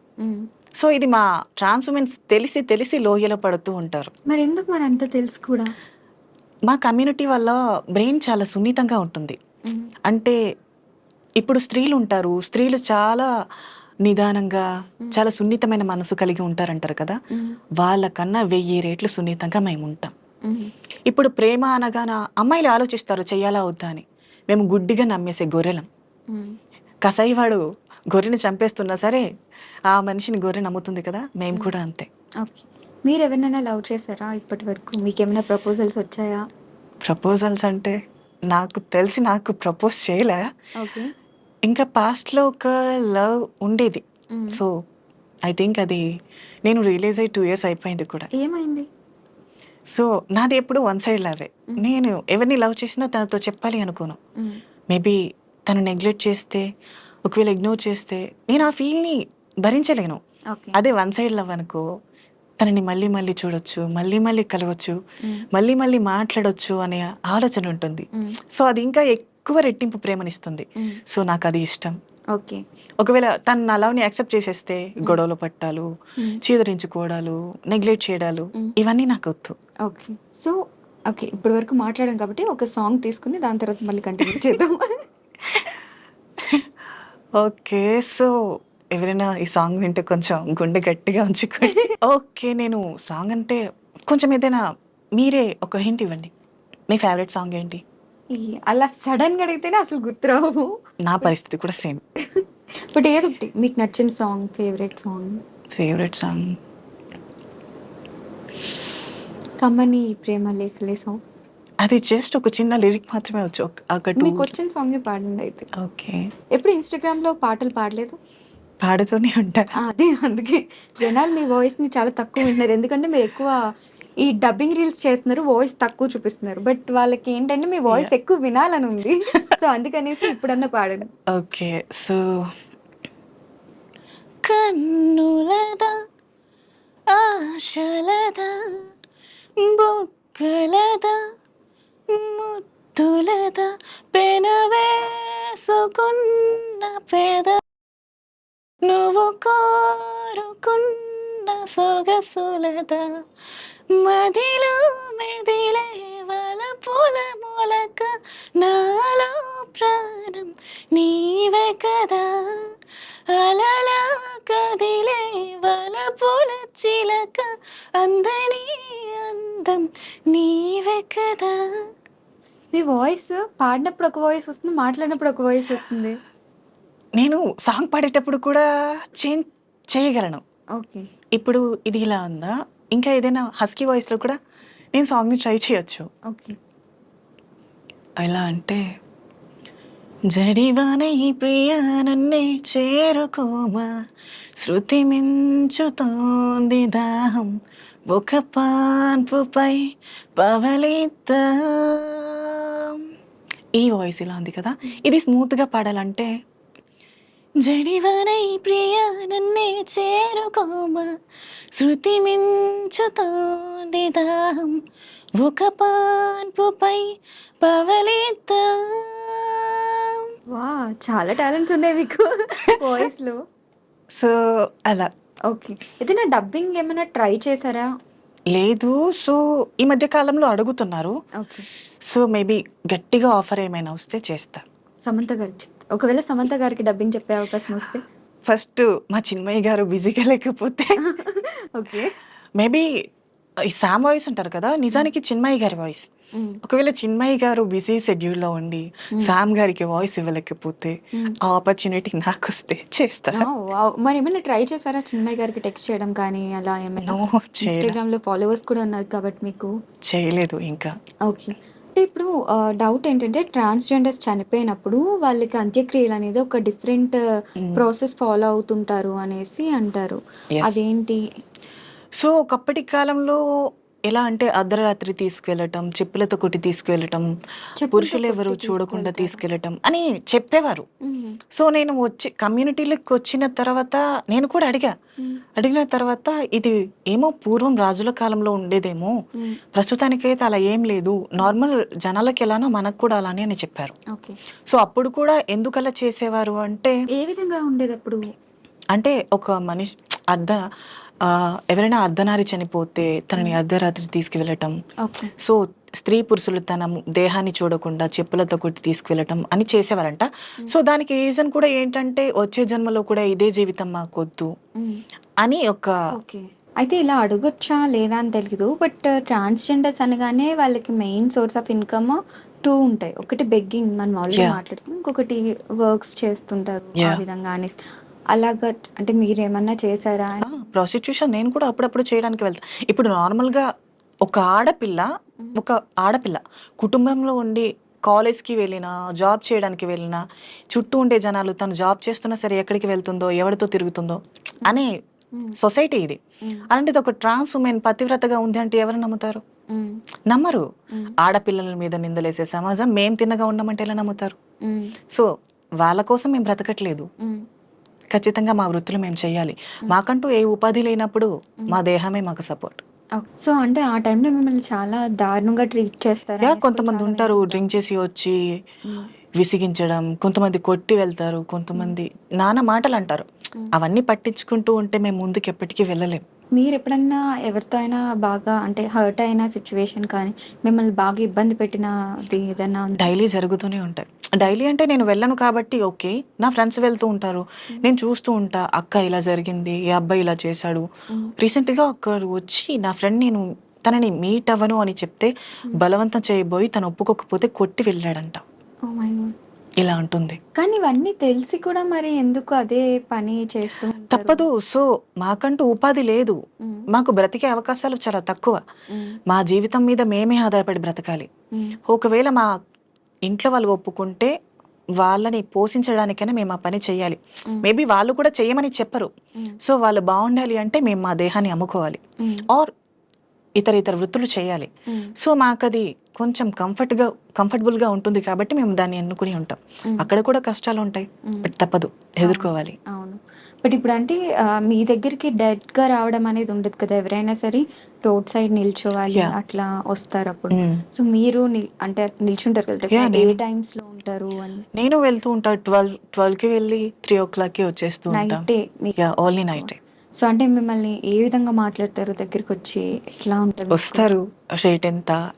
సో ఇది మా ట్రాన్స్ ఉమెన్స్ తెలిసి తెలిసి లోయలో పడుతూ ఉంటారు. మరి ఎందుకు మరి అంత తెలుసు కూడా? మా కమ్యూనిటీ వల్ల బ్రెయిన్ చాలా సున్నితంగా ఉంటుంది. అంటే ఇప్పుడు స్త్రీలు ఉంటారు, స్త్రీలు చాలా నిదానంగా చాలా సున్నితమైన మనసు కలిగి ఉంటారంటారు కదా. వాళ్ళకన్నా 1000 రెట్లు సున్నితంగా మేము ఉంటాం. ఇప్పుడు ప్రేమ అనగానే అమ్మాయిలు ఆలోచిస్తారు చెయ్యాలా వద్దా అని. మేము గుడ్డిగా నమ్మేసే గొర్రెలం. కసాయివాడు గొర్రెని చంపేస్తున్నా సరే ఆ మనిషిని గొర్రె నమ్ముతుంది కదా, మేము కూడా అంతే. ఓకే. మీరు ఎవరినైనా లవ్ చేశారా ఇప్పటి వరకు? మీకు ఏమైనా ప్రపోజల్స్ వచ్చాయా? ప్రపోజల్స్ అంటే నాకు తెలిసి నాకు ప్రపోజ్ చేయలే. ఓకే. ఇంకా పాస్ట్లో ఒక లవ్ ఉండేది. సో ఐ థింక్ అది నేను రిలీజ్ అయ్యి 2 years అయిపోయింది కూడా. ఏమైంది? సో నాది ఎప్పుడు వన్ సైడ్ లవే. నేను ఎవరిని లవ్ చేసినా తనతో చెప్పాలి అనుకోను. మేబీ తను నెగ్లెక్ట్ చేస్తే, ఒకవేళ ఇగ్నోర్ చేస్తే నేను ఆ ఫీల్ని భరించలేను. ఓకే. అదే వన్ సైడ్ లవ్ అనుకో, తనని మళ్ళీ మళ్ళీ చూడొచ్చు, మళ్ళీ మళ్ళీ కలవచ్చు, మళ్ళీ మళ్ళీ మాట్లాడొచ్చు అనే ఆలోచన ఉంటుంది. సో అది ఇంకా ఎక్కువ రెట్టింపు ప్రేమనిస్తుంది. సో నాకు అది ఇష్టం. ఓకే. ఒకవేళ తను నా లవ్ని యాక్సెప్ట్ చేసేస్తే గొడవలు పట్టాలు, చీదరించుకోవడాలు, నెగ్లెక్ట్ చేయడాలు ఇవన్నీ నాకు వద్దు. ఓకే. So okay. ఇప్పటి వరకు మాట్లాడాం కాబట్టి ఒక సాంగ్ తీసుకుని దాని తర్వాత మళ్ళీ కంటిన్యూ చేద్దాం. ఓకే. సో ఎవరైనా ఈ సాంగ్ వింటే కొంచెం గుండె గట్టిగా ఉంచుకోండి. ఓకే. నేను సాంగ్ అంటే కొంచెం ఏదైనా మీరే ఒక హింట్ ఇవ్వండి. మీ ఫేవరెట్ సాంగ్ ఏంటి? అలా సడన్గా అడిగితేనే అసలు గుర్తురావు. నా పరిస్థితి కూడా సేమ్. బట్ ఏదో ఒకటి మీకు నచ్చిన song, favourite song. Favourite song కమ్మని ప్రేమ లేఖలే సాంగ్. అది జస్ట్ ఒక చిన్న లిరిక్ మాత్రమే వచ్చు. మీకు వచ్చిన సాంగే పాడండి అయితే. ఓకే. ఎప్పుడు ఇన్స్టాగ్రామ్లో పాటలు పాడలేదు? పాడుతూనే ఉంటా. అదే అందుకే జనాలు మీ వాయిస్ని చాలా తక్కువ వింటున్నారు. ఎందుకంటే మీరు ఎక్కువ ఈ డబ్బింగ్ రీల్స్ చేస్తున్నారు, వాయిస్ తక్కువ చూపిస్తున్నారు. బట్ వాళ్ళకి ఏంటంటే మీ వాయిస్ ఎక్కువ వినాలని ఉంది. సో అందుకనేసి ఇప్పుడన్నా పాడండి. ఓకే. సో కన్నులదా ఆశలదా బొక్కలదా ముద్దులదా పెనవేసుకున్న పెద నువ్వు కోరుకున్న సొగసులదా మదిలో మెదిలే వలపుల మొలక నాలో ప్రాణం నీవే కదా అలలా కదిలే వలపుల చిలక అందని అందం నీవే కదా. మీ వాయిస్ పాడినప్పుడు ఒక వాయిస్ వస్తుంది, మాట్లాడినప్పుడు ఒక వాయిస్ వస్తుంది. నేను సాంగ్ పాడేటప్పుడు కూడా చేంజ్ చేయగలను. ఓకే. ఇప్పుడు ఇది ఇలా ఉందా, ఇంకా ఏదైనా హస్కీ వాయిస్లో కూడా నేను సాంగ్ని ట్రై చేయొచ్చు. ఓకే. ఎలా అంటే జడివాన ఈ ప్రియా నన్నే చేరుకోమా శృతి మించుతోంది దాహం ఒక పాన్పుపై పవలిద్దాం. ఈ వాయిస్ ఇలా ఉంది కదా. ఇది స్మూత్గా పాడాలంటే జడివాన ఈ ప్రియా నన్నే చేరుకోమా శృతి మించుతోంది దాహం ఒక పాన్పుపై పవలిద్దాం. వా, చాలా టాలెంట్స్ ఉన్నాయి మీకు వాయిస్లో. సో అలా. ఓకే. ఏదైనా డబ్బింగ్ ఏమైనా ట్రై చేశారా? లేదు. సో ఈ మధ్య కాలంలో అడుగుతున్నారు. ఓకే. సో మేబీ గట్టిగా ఆఫర్ ఏమైనా వస్తే చేస్తా. సమంత గారికి ఒకవేళ సమంత గారికి డబ్బింగ్ చెప్పే అవకాశం వస్తే? ఫస్ట్ మా చిన్మయ్య గారు బిజీగా లేకపోతే ఓకే. మేబీ ఈ శామ్ వాయిస్ ఉంటారు కదా, నిజానికి చిన్మయ్య గారి వాయిస్. ఒకవేళ చిన్మయ్య గారు బిజీ షెడ్యూల్లో ఉండి శామ్ గారికి వాయిస్ ఇవ్వలేకపోతే ఆ ఆపర్చునిటీ నాకు వస్తే చేస్తా. మరి ఏమైనా ట్రై చేశారా చిన్మయ్య గారికి టెక్స్ట్ చేయడం కానీ అలా ఏమైనా? నో, ఇన్స్టాగ్రామ్లో ఫాలోవర్స్ కూడా ఉన్నారు కాబట్టి మీకు. చేయలేదు ఇంకా. ఓకే. అంటే ఇప్పుడు డౌట్ ఏంటంటే ట్రాన్స్జెండర్స్ చనిపోయినప్పుడు వాళ్ళకి అంత్యక్రియలు అనేది ఒక డిఫరెంట్ ప్రాసెస్ ఫాలో అవుతుంటారు అనేసి అంటారు. Yes. అదేంటి? సో ఒకప్పటి కాలంలో ఎలా అంటే అర్ధరాత్రి తీసుకెళ్ళటం, చెప్పులతో కొట్టి తీసుకెళ్ళటం, పురుషులు ఎవరు చూడకుండా తీసుకెళ్ళటం అని చెప్పేవారు. సో నేను వచ్చి కమ్యూనిటీలోకి వచ్చిన తర్వాత నేను కూడా అడిగిన తర్వాత ఇది ఏమో పూర్వం రాజుల కాలంలో ఉండేదేమో, ప్రస్తుతానికైతే అలా ఏం లేదు, నార్మల్ జనాలకి ఎలానో మనకు కూడా అలానే అని చెప్పారు. ఓకే. సో అప్పుడు కూడా ఎందుకు అలా చేసేవారు అంటే, ఏ విధంగా ఉండేది అప్పుడు? అంటే ఒక మనిషి ఎవరైనా అర్ధనారి చనిపోతే తనని అర్ధరాత్రి తీసుకువెళ్ళటం, ఓకే. సో స్త్రీ పురుషులు తన దేహాన్ని చూడకుండా చెప్పులతో కొట్టి తీసుకువెళ్ళటం అని చేసేవారంట. సో దానికి రీజన్ కూడా ఏంటంటే వచ్చే జన్మలో కూడా ఇదే జీవితం మాకొద్దు అని ఒక. ఓకే. అయితే ఇలా అడగొచ్చా లేదా అని తెలియదు. బట్ ట్రాన్స్జెండర్స్ అనగానే వాళ్ళకి మెయిన్ సోర్స్ ఆఫ్ ఇన్కమ్ 2 ఉంటాయి. ఒకటి బెగ్గింగ్, మనం ఆల్రెడీ మాట్లాడుకున్నాం, ఇంకొకటి వర్క్స్ చేస్తుంటారు ఆ విధంగా అనేసి. అలాగా అంటే మీరేమన్నా చేశారా? ప్రాస్టిట్యూషన్ నేను కూడా అప్పుడప్పుడు చేయడానికి వెళ్తాను. ఇప్పుడు నార్మల్గా ఒక ఆడపిల్ల కుటుంబంలో ఉండి కాలేజ్కి వెళ్ళినా, జాబ్ చేయడానికి వెళ్ళినా, చుట్టూ ఉండే జనాలు తను జాబ్ చేస్తున్నా సరే ఎక్కడికి వెళ్తుందో, ఎవరితో తిరుగుతుందో అని సొసైటీ ఇది. అలాంటిది ఒక ట్రాన్స్ ఉమెన్ పతివ్రతగా ఉంది అంటే ఎవరు నమ్ముతారు? నమ్మరు. ఆడపిల్లల మీద నిందలేసే సమాజం మేం తిన్నగా ఉన్నామంటే ఎలా నమ్ముతారు? సో వాళ్ళ కోసం మేము బ్రతకట్లేదు. ఖచ్చితంగా మా వృత్తులు మేము చేయాలి. మాకంటూ ఏ ఉపాధి లేనప్పుడు మా దేహమే మాకు సపోర్ట్. సో అంటే ఆ టైంలో మిమ్మల్ని చాలా దారుణంగా ట్రీట్ చేస్తారు. కొంతమంది ఉంటారు డ్రింక్ చేసి వచ్చి విసిగించడం, కొంతమంది కొట్టి వెళ్తారు, కొంతమంది నానా మాటలు అంటారు. అవన్నీ పట్టించుకుంటూ ఉంటే మేము ముందుకు ఎప్పటికీ వెళ్ళలేం. మీరు ఎప్పుడన్నా ఎవరితో అయినా బాగా అంటే హర్ట్ అయిన సిచ్యువేషన్ కానీ మిమ్మల్ని బాగా ఇబ్బంది పెట్టినది ఏదైనా డైలీ జరుగుతూనే ఉంటాయి. డైలీ అంటే నేను వెళ్ళను కాబట్టి ఓకే. నా ఫ్రెండ్స్ వెళ్తూ ఉంటారు, నేను చూస్తూ ఉంటా. అక్క ఇలా జరిగింది, ఈ అబ్బాయి ఇలా చేశాడు. రీసెంట్గా ఒకరు వచ్చి నా ఫ్రెండ్ నేను తనని మీట్ అవ్వను అని చెప్తే బలవంతం చేయబోయి తను ఒప్పుకోకపోతే కొట్టి వెళ్ళాడంట. ఇలా ఉంటుంది. కానీ ఇవన్నీ తెలిసి కూడా మరి ఎందుకు అదే పని చేస్తూ తప్పదు. సో మాకంటూ ఉపాధి లేదు, మాకు బ్రతికే అవకాశాలు చాలా తక్కువ. మా జీవితం మీద మేమే ఆధారపడి బ్రతకాలి. ఒకవేళ మా ఇంట్లో వాళ్ళు ఒప్పుకుంటే వాళ్ళని పోషించడానికైనా మేము ఆ పని చేయాలి. మేబీ వాళ్ళు కూడా చేయమని చెప్పరు. సో వాళ్ళు బాగుండాలి అంటే మేము మా దేహాన్ని అమ్ముకోవాలి ఆర్ ఇతర వృత్తులు చేయాలి. సో మాకు అది కొంచెం కంఫర్టబుల్గా ఉంటుంది కాబట్టి మేము దాన్ని ఎన్నుకుని ఉంటాం. అక్కడ కూడా కష్టాలు ఉంటాయి, బట్ తప్పదు, ఎదుర్కోవాలి. అవును. బట్ ఇప్పుడు అంటే మీ దగ్గరికి డైరెక్ట్ గా రావడం అనేది ఉండదు కదా, ఎవరైనా సరే రోడ్ సైడ్ నిల్చోవాలి అట్లా వస్తారు అప్పుడు. సో మీరు అంటే నిల్చుంటారు కదా, ఏ టైమ్స్ లో ఉంటారు అని? నేను వెళ్తూ ఉంటా 12కి వెళ్ళి 3 o'clockకి వచ్చేస్తూ ఉంటాం. Only night. సో అంటే మిమ్మల్ని ఏ విధంగా మాట్లాడతారు? దగ్గరికి వచ్చి ఎట్లా ఉంటుంది? వస్తారు, రేట్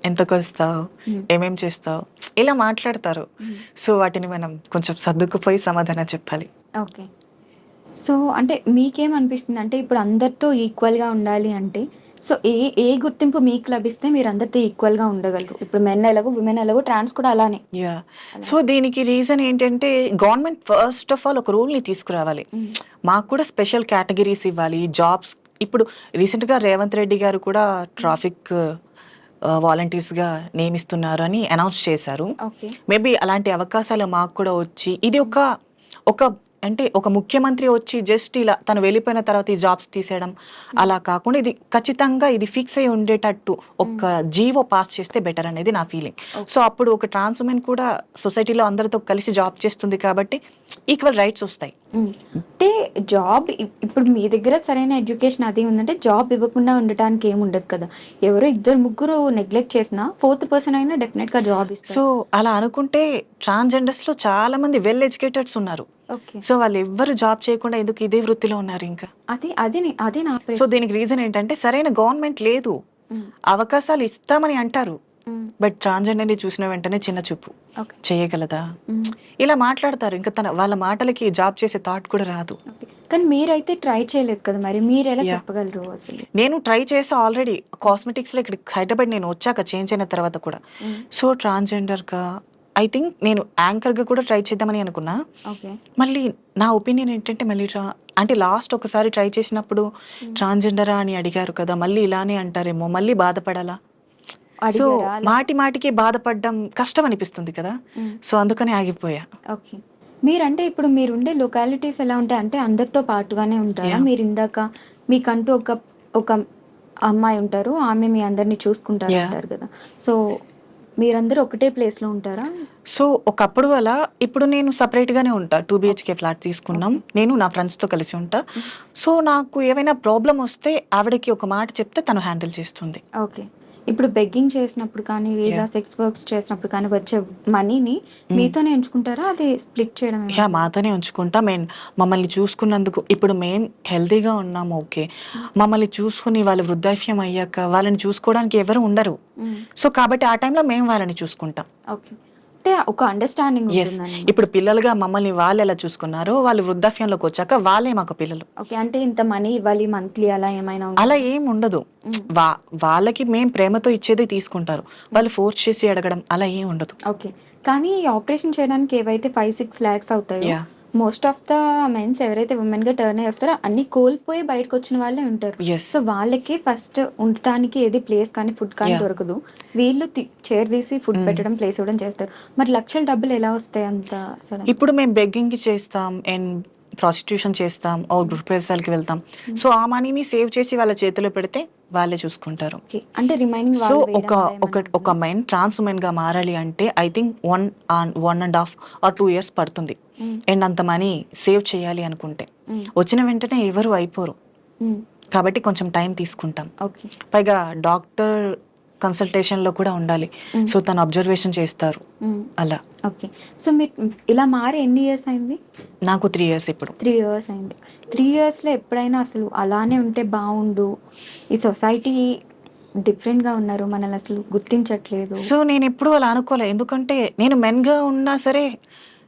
ఎంతకు వస్తావు, ఏమేం చేస్తావు, ఇలా మాట్లాడతారు. సో వాటిని మనం కొంచెం సర్దుకుపోయి సమాధానం చెప్పాలి. ఓకే. సో అంటే మీకేమనిపిస్తుంది అంటే ఇప్పుడు అందరితో ఈక్వల్గా ఉండాలి అంటే సో ఏ గుర్తింపు మీకు లభిస్తే మీరు అందరితో ఈక్వల్గా ఉండగలరు? ఇప్పుడు మెన్ ఎలాగో విమెన్ ఎలాగో ట్రాన్స్ కూడా అలానే. సో దీనికి రీజన్ ఏంటంటే గవర్నమెంట్ ఫస్ట్ ఆఫ్ ఆల్ ఒక రూల్ని తీసుకురావాలి. మాకు కూడా స్పెషల్ కేటగిరీస్ ఇవ్వాలి, జాబ్స్. ఇప్పుడు రీసెంట్గా రేవంత్ రెడ్డి గారు కూడా ట్రాఫిక్ వాలంటీర్స్గా నియమిస్తున్నారు అని అనౌన్స్ చేశారు. మేబీ అలాంటి అవకాశాలు మాకు కూడా వచ్చి ఇది ఒక అంటే ఒక ముఖ్యమంత్రి వచ్చి జస్ట్ ఇలా తను వెళ్ళిపోయిన తర్వాత ఈ జాబ్స్ తీసేయడం అలా కాకుండా ఇది ఖచ్చితంగా ఇది ఫిక్స్ అయి ఉండేటట్టు ఒక జీవో పాస్ చేస్తే బెటర్ అనేది నా ఫీలింగ్. సో అప్పుడు ఒక ట్రాన్స్ ఉమెన్ కూడా సొసైటీలో అందరితో కలిసి జాబ్ చేస్తుంది కాబట్టి ఈక్వల్ రైట్స్ వస్తాయి. అంటే జాబ్ ఇప్పుడు మీ దగ్గర సరైన ఎడ్యుకేషన్ అది ఉందంటే జాబ్ ఇవ్వకుండా ఉండటానికి ఏమి ఉండదు కదా. ఎవరో 2-3 నెగ్లెక్ట్ చేసినా 4th పర్సన్ అయినా డెఫినెట్ గా జాబ్ ఇస్తారు. సో అలా అనుకుంటే ట్రాన్స్జెండర్స్ లో చాలా మంది వెల్ ఎడ్యుకేటెడ్స్ ఉన్నారు. సో వాళ్ళు ఎవ్వరు జాబ్ చేయకుండా ఎందుకు ఇదే వృత్తిలో ఉన్నారు ఇంకా? అదే నా. సో దీనికి రీజన్ ఏంటంటే సరైన గవర్నమెంట్ లేదు. అవకాశాలు ఇస్తామని అంటారు, బట్ ట్రాన్స్జెండర్ ని చూసిన వెంటనే చిన్న చూపు, చేయగలదా ఇలా మాట్లాడతారు. ఇంకా వాళ్ళ మాటలకి జాబ్ చేసే థాట్ కూడా రాదు. కానీ మీరైతే ట్రై చేయలేదు కదా, మరి మీరు ఎలా చెప్పగలరు అసలు? నేను ట్రై చేసా ఆల్రెడీ కాస్మెటిక్స్ లో. ఇక్కడ హైదరాబాద్ నేను వచ్చాక చేంజ్ అయిన తర్వాత కూడా. సో ట్రాన్స్జెండర్ గా ఐ థింక్ నేను యాంకర్ గా కూడా ట్రై చేద్దామని అనుకున్నా. మళ్ళీ నా ఒపీనియన్ ఏంటంటే మళ్ళీ అంటే లాస్ట్ ఒకసారి ట్రై చేసినప్పుడు ట్రాన్స్జెండరా అని అడిగారు కదా, మళ్ళీ ఇలానే అంటారేమో, మళ్ళీ బాధపడాలా? సో మాటికి బాధపడడం కష్టం అనిపిస్తుంది కదా. సో అందుకని ఆగిపోయా. ఓకే. మీరంటే ఇప్పుడు మీరు ఉండే లొకాలిటీస్ ఎలా ఉంటాయి అంటే అందరితో పాటుగానే ఉంటారా? మీరు ఇందాక మీకంటూ ఒక అమ్మాయి ఉంటారు, ఆమె మీ అందరినీ చూసుకుంటారు అంటారు కదా. సో మీరందరూ ఒకటే ప్లేస్ లో ఉంటారా? సో ఒకప్పుడు అలా, ఇప్పుడు నేను సపరేట్ గానే ఉంటా. 2 BHK ఫ్లాట్ తీసుకున్నాం, నేను నా ఫ్రెండ్స్ తో కలిసి ఉంటా. సో నాకు ఏమైనా ప్రాబ్లం వస్తే ఆవిడకి ఒక మాట చెప్తే తను హ్యాండిల్ చేస్తుంది. ఓకే. ఇప్పుడు బెగ్గింగ్ చేసినప్పుడు కానీ లేదా సెక్స్ వర్క్స్ చేసినప్పుడు కానీ వచ్చే మనీని మీతోనే ఉంచుకుంటారా, అది స్ప్లిట్ చేయడం? మాతోనే ఉంచుకుంటా. మమ్మల్ని చూసుకున్నందుకు ఇప్పుడు మేము హెల్తీగా ఉన్నాము, ఓకే. మమ్మల్ని చూసుకుని వాళ్ళు వృద్ధాప్యం అయ్యాక వాళ్ళని చూసుకోవడానికి ఎవరు ఉండరు. సో కాబట్టి ఆ టైంలో మేము వాళ్ళని చూసుకుంటాం. ఓకే. అంటే ఒక అండర్స్టాండింగ్. ఇప్పుడు పిల్లలుగా మమ్మల్ని వాళ్ళు ఎలా చూసుకున్నారో వాళ్ళు వృద్ధాప్యంలోకి వచ్చాక వాళ్ళే మాకు పిల్లలు. ఓకే. అంటే ఇంత మనీ ఇవ్వాలి మంత్లీ అలా ఏమైనా? అలా ఏం ఉండదు. వాళ్ళకి మేము ప్రేమతో ఇచ్చేది తీసుకుంటారు, వాళ్ళు ఫోర్స్ చేసి అడగడం అలా ఏం ఉండదు. ఓకే. కానీ ఆపరేషన్ చేయడానికి ఏవైతే 5-6 lakhs అవుతాయో మోస్ట్ ఆఫ్ ద మెన్స్ ఎవరైతే ఉమెన్ గా టర్న్ అయ్యి వస్తారో అన్ని కోల్పోయి బయటకు వచ్చిన వాళ్ళే ఉంటారు. సో వాళ్ళకి ఫస్ట్ ఉండటానికి ఏది ప్లేస్ కానీ ఫుడ్ కానీ దొరకదు. వీళ్ళు చైర్ తీసి ఫుడ్ పెట్టడం, ప్లేస్ ఇవ్వడం చేస్తారు. మరి లక్షల డబ్బులు ఎలా వస్తాయి అంత? ఇప్పుడు మేము బెగ్గింగ్ చేస్తాం అండ్ ప్రాస్టిట్యూషన్ చేస్తాం, ఓ గృహప్రవేశాలకి వెళ్తాం. సో ఆ మనీని సేవ్ చేసి వాళ్ళ చేతిలో పెడితే వాళ్ళే చూసుకుంటారు. ఓకే. అంటే రిమైనింగ్ సో వాళ్ళు ఒక వేయడం అలా ఒక ఏమన్నా ఒక మెన్ ట్రాన్స్ ఉమెన్గా మారాలి అంటే ఐ థింక్ 1.5 or 2 years పడుతుంది. హ్మ్. అండ్ అంత మనీ సేవ్ చేయాలి అనుకుంటే హ్మ్. వచ్చిన వెంటనే ఎవరు అయిపోరు, హ్మ్. కాబట్టి కొంచెం టైం తీసుకుంటాం. ఓకే. పైగా డాక్టర్ కన్సల్టేషన్లో కూడా ఉండాలి. హ్మ్. సో తను అబ్జర్వేషన్ చేస్తారు హ్మ్. అలా. ఓకే. సో మీరు ఇలా మారి ఎన్ని ఇయర్స్ అయింది? నాకు 3 years ఇప్పుడు. 3 ఇయర్స్ అయింది. 3 ఇయర్స్‌లో ఎప్పుడైనా అసలు అలానే ఉంటే బావుండు, ఈ సొసైటీ డిఫరెంట్‌గా ఉన్నారు, మనల్ని అసలు గుర్తించట్లేదు. సో నేనెప్పుడూ అలా అనుకోలే. ఎందుకంటే నేను మెన్‌గా ఉన్నా సరే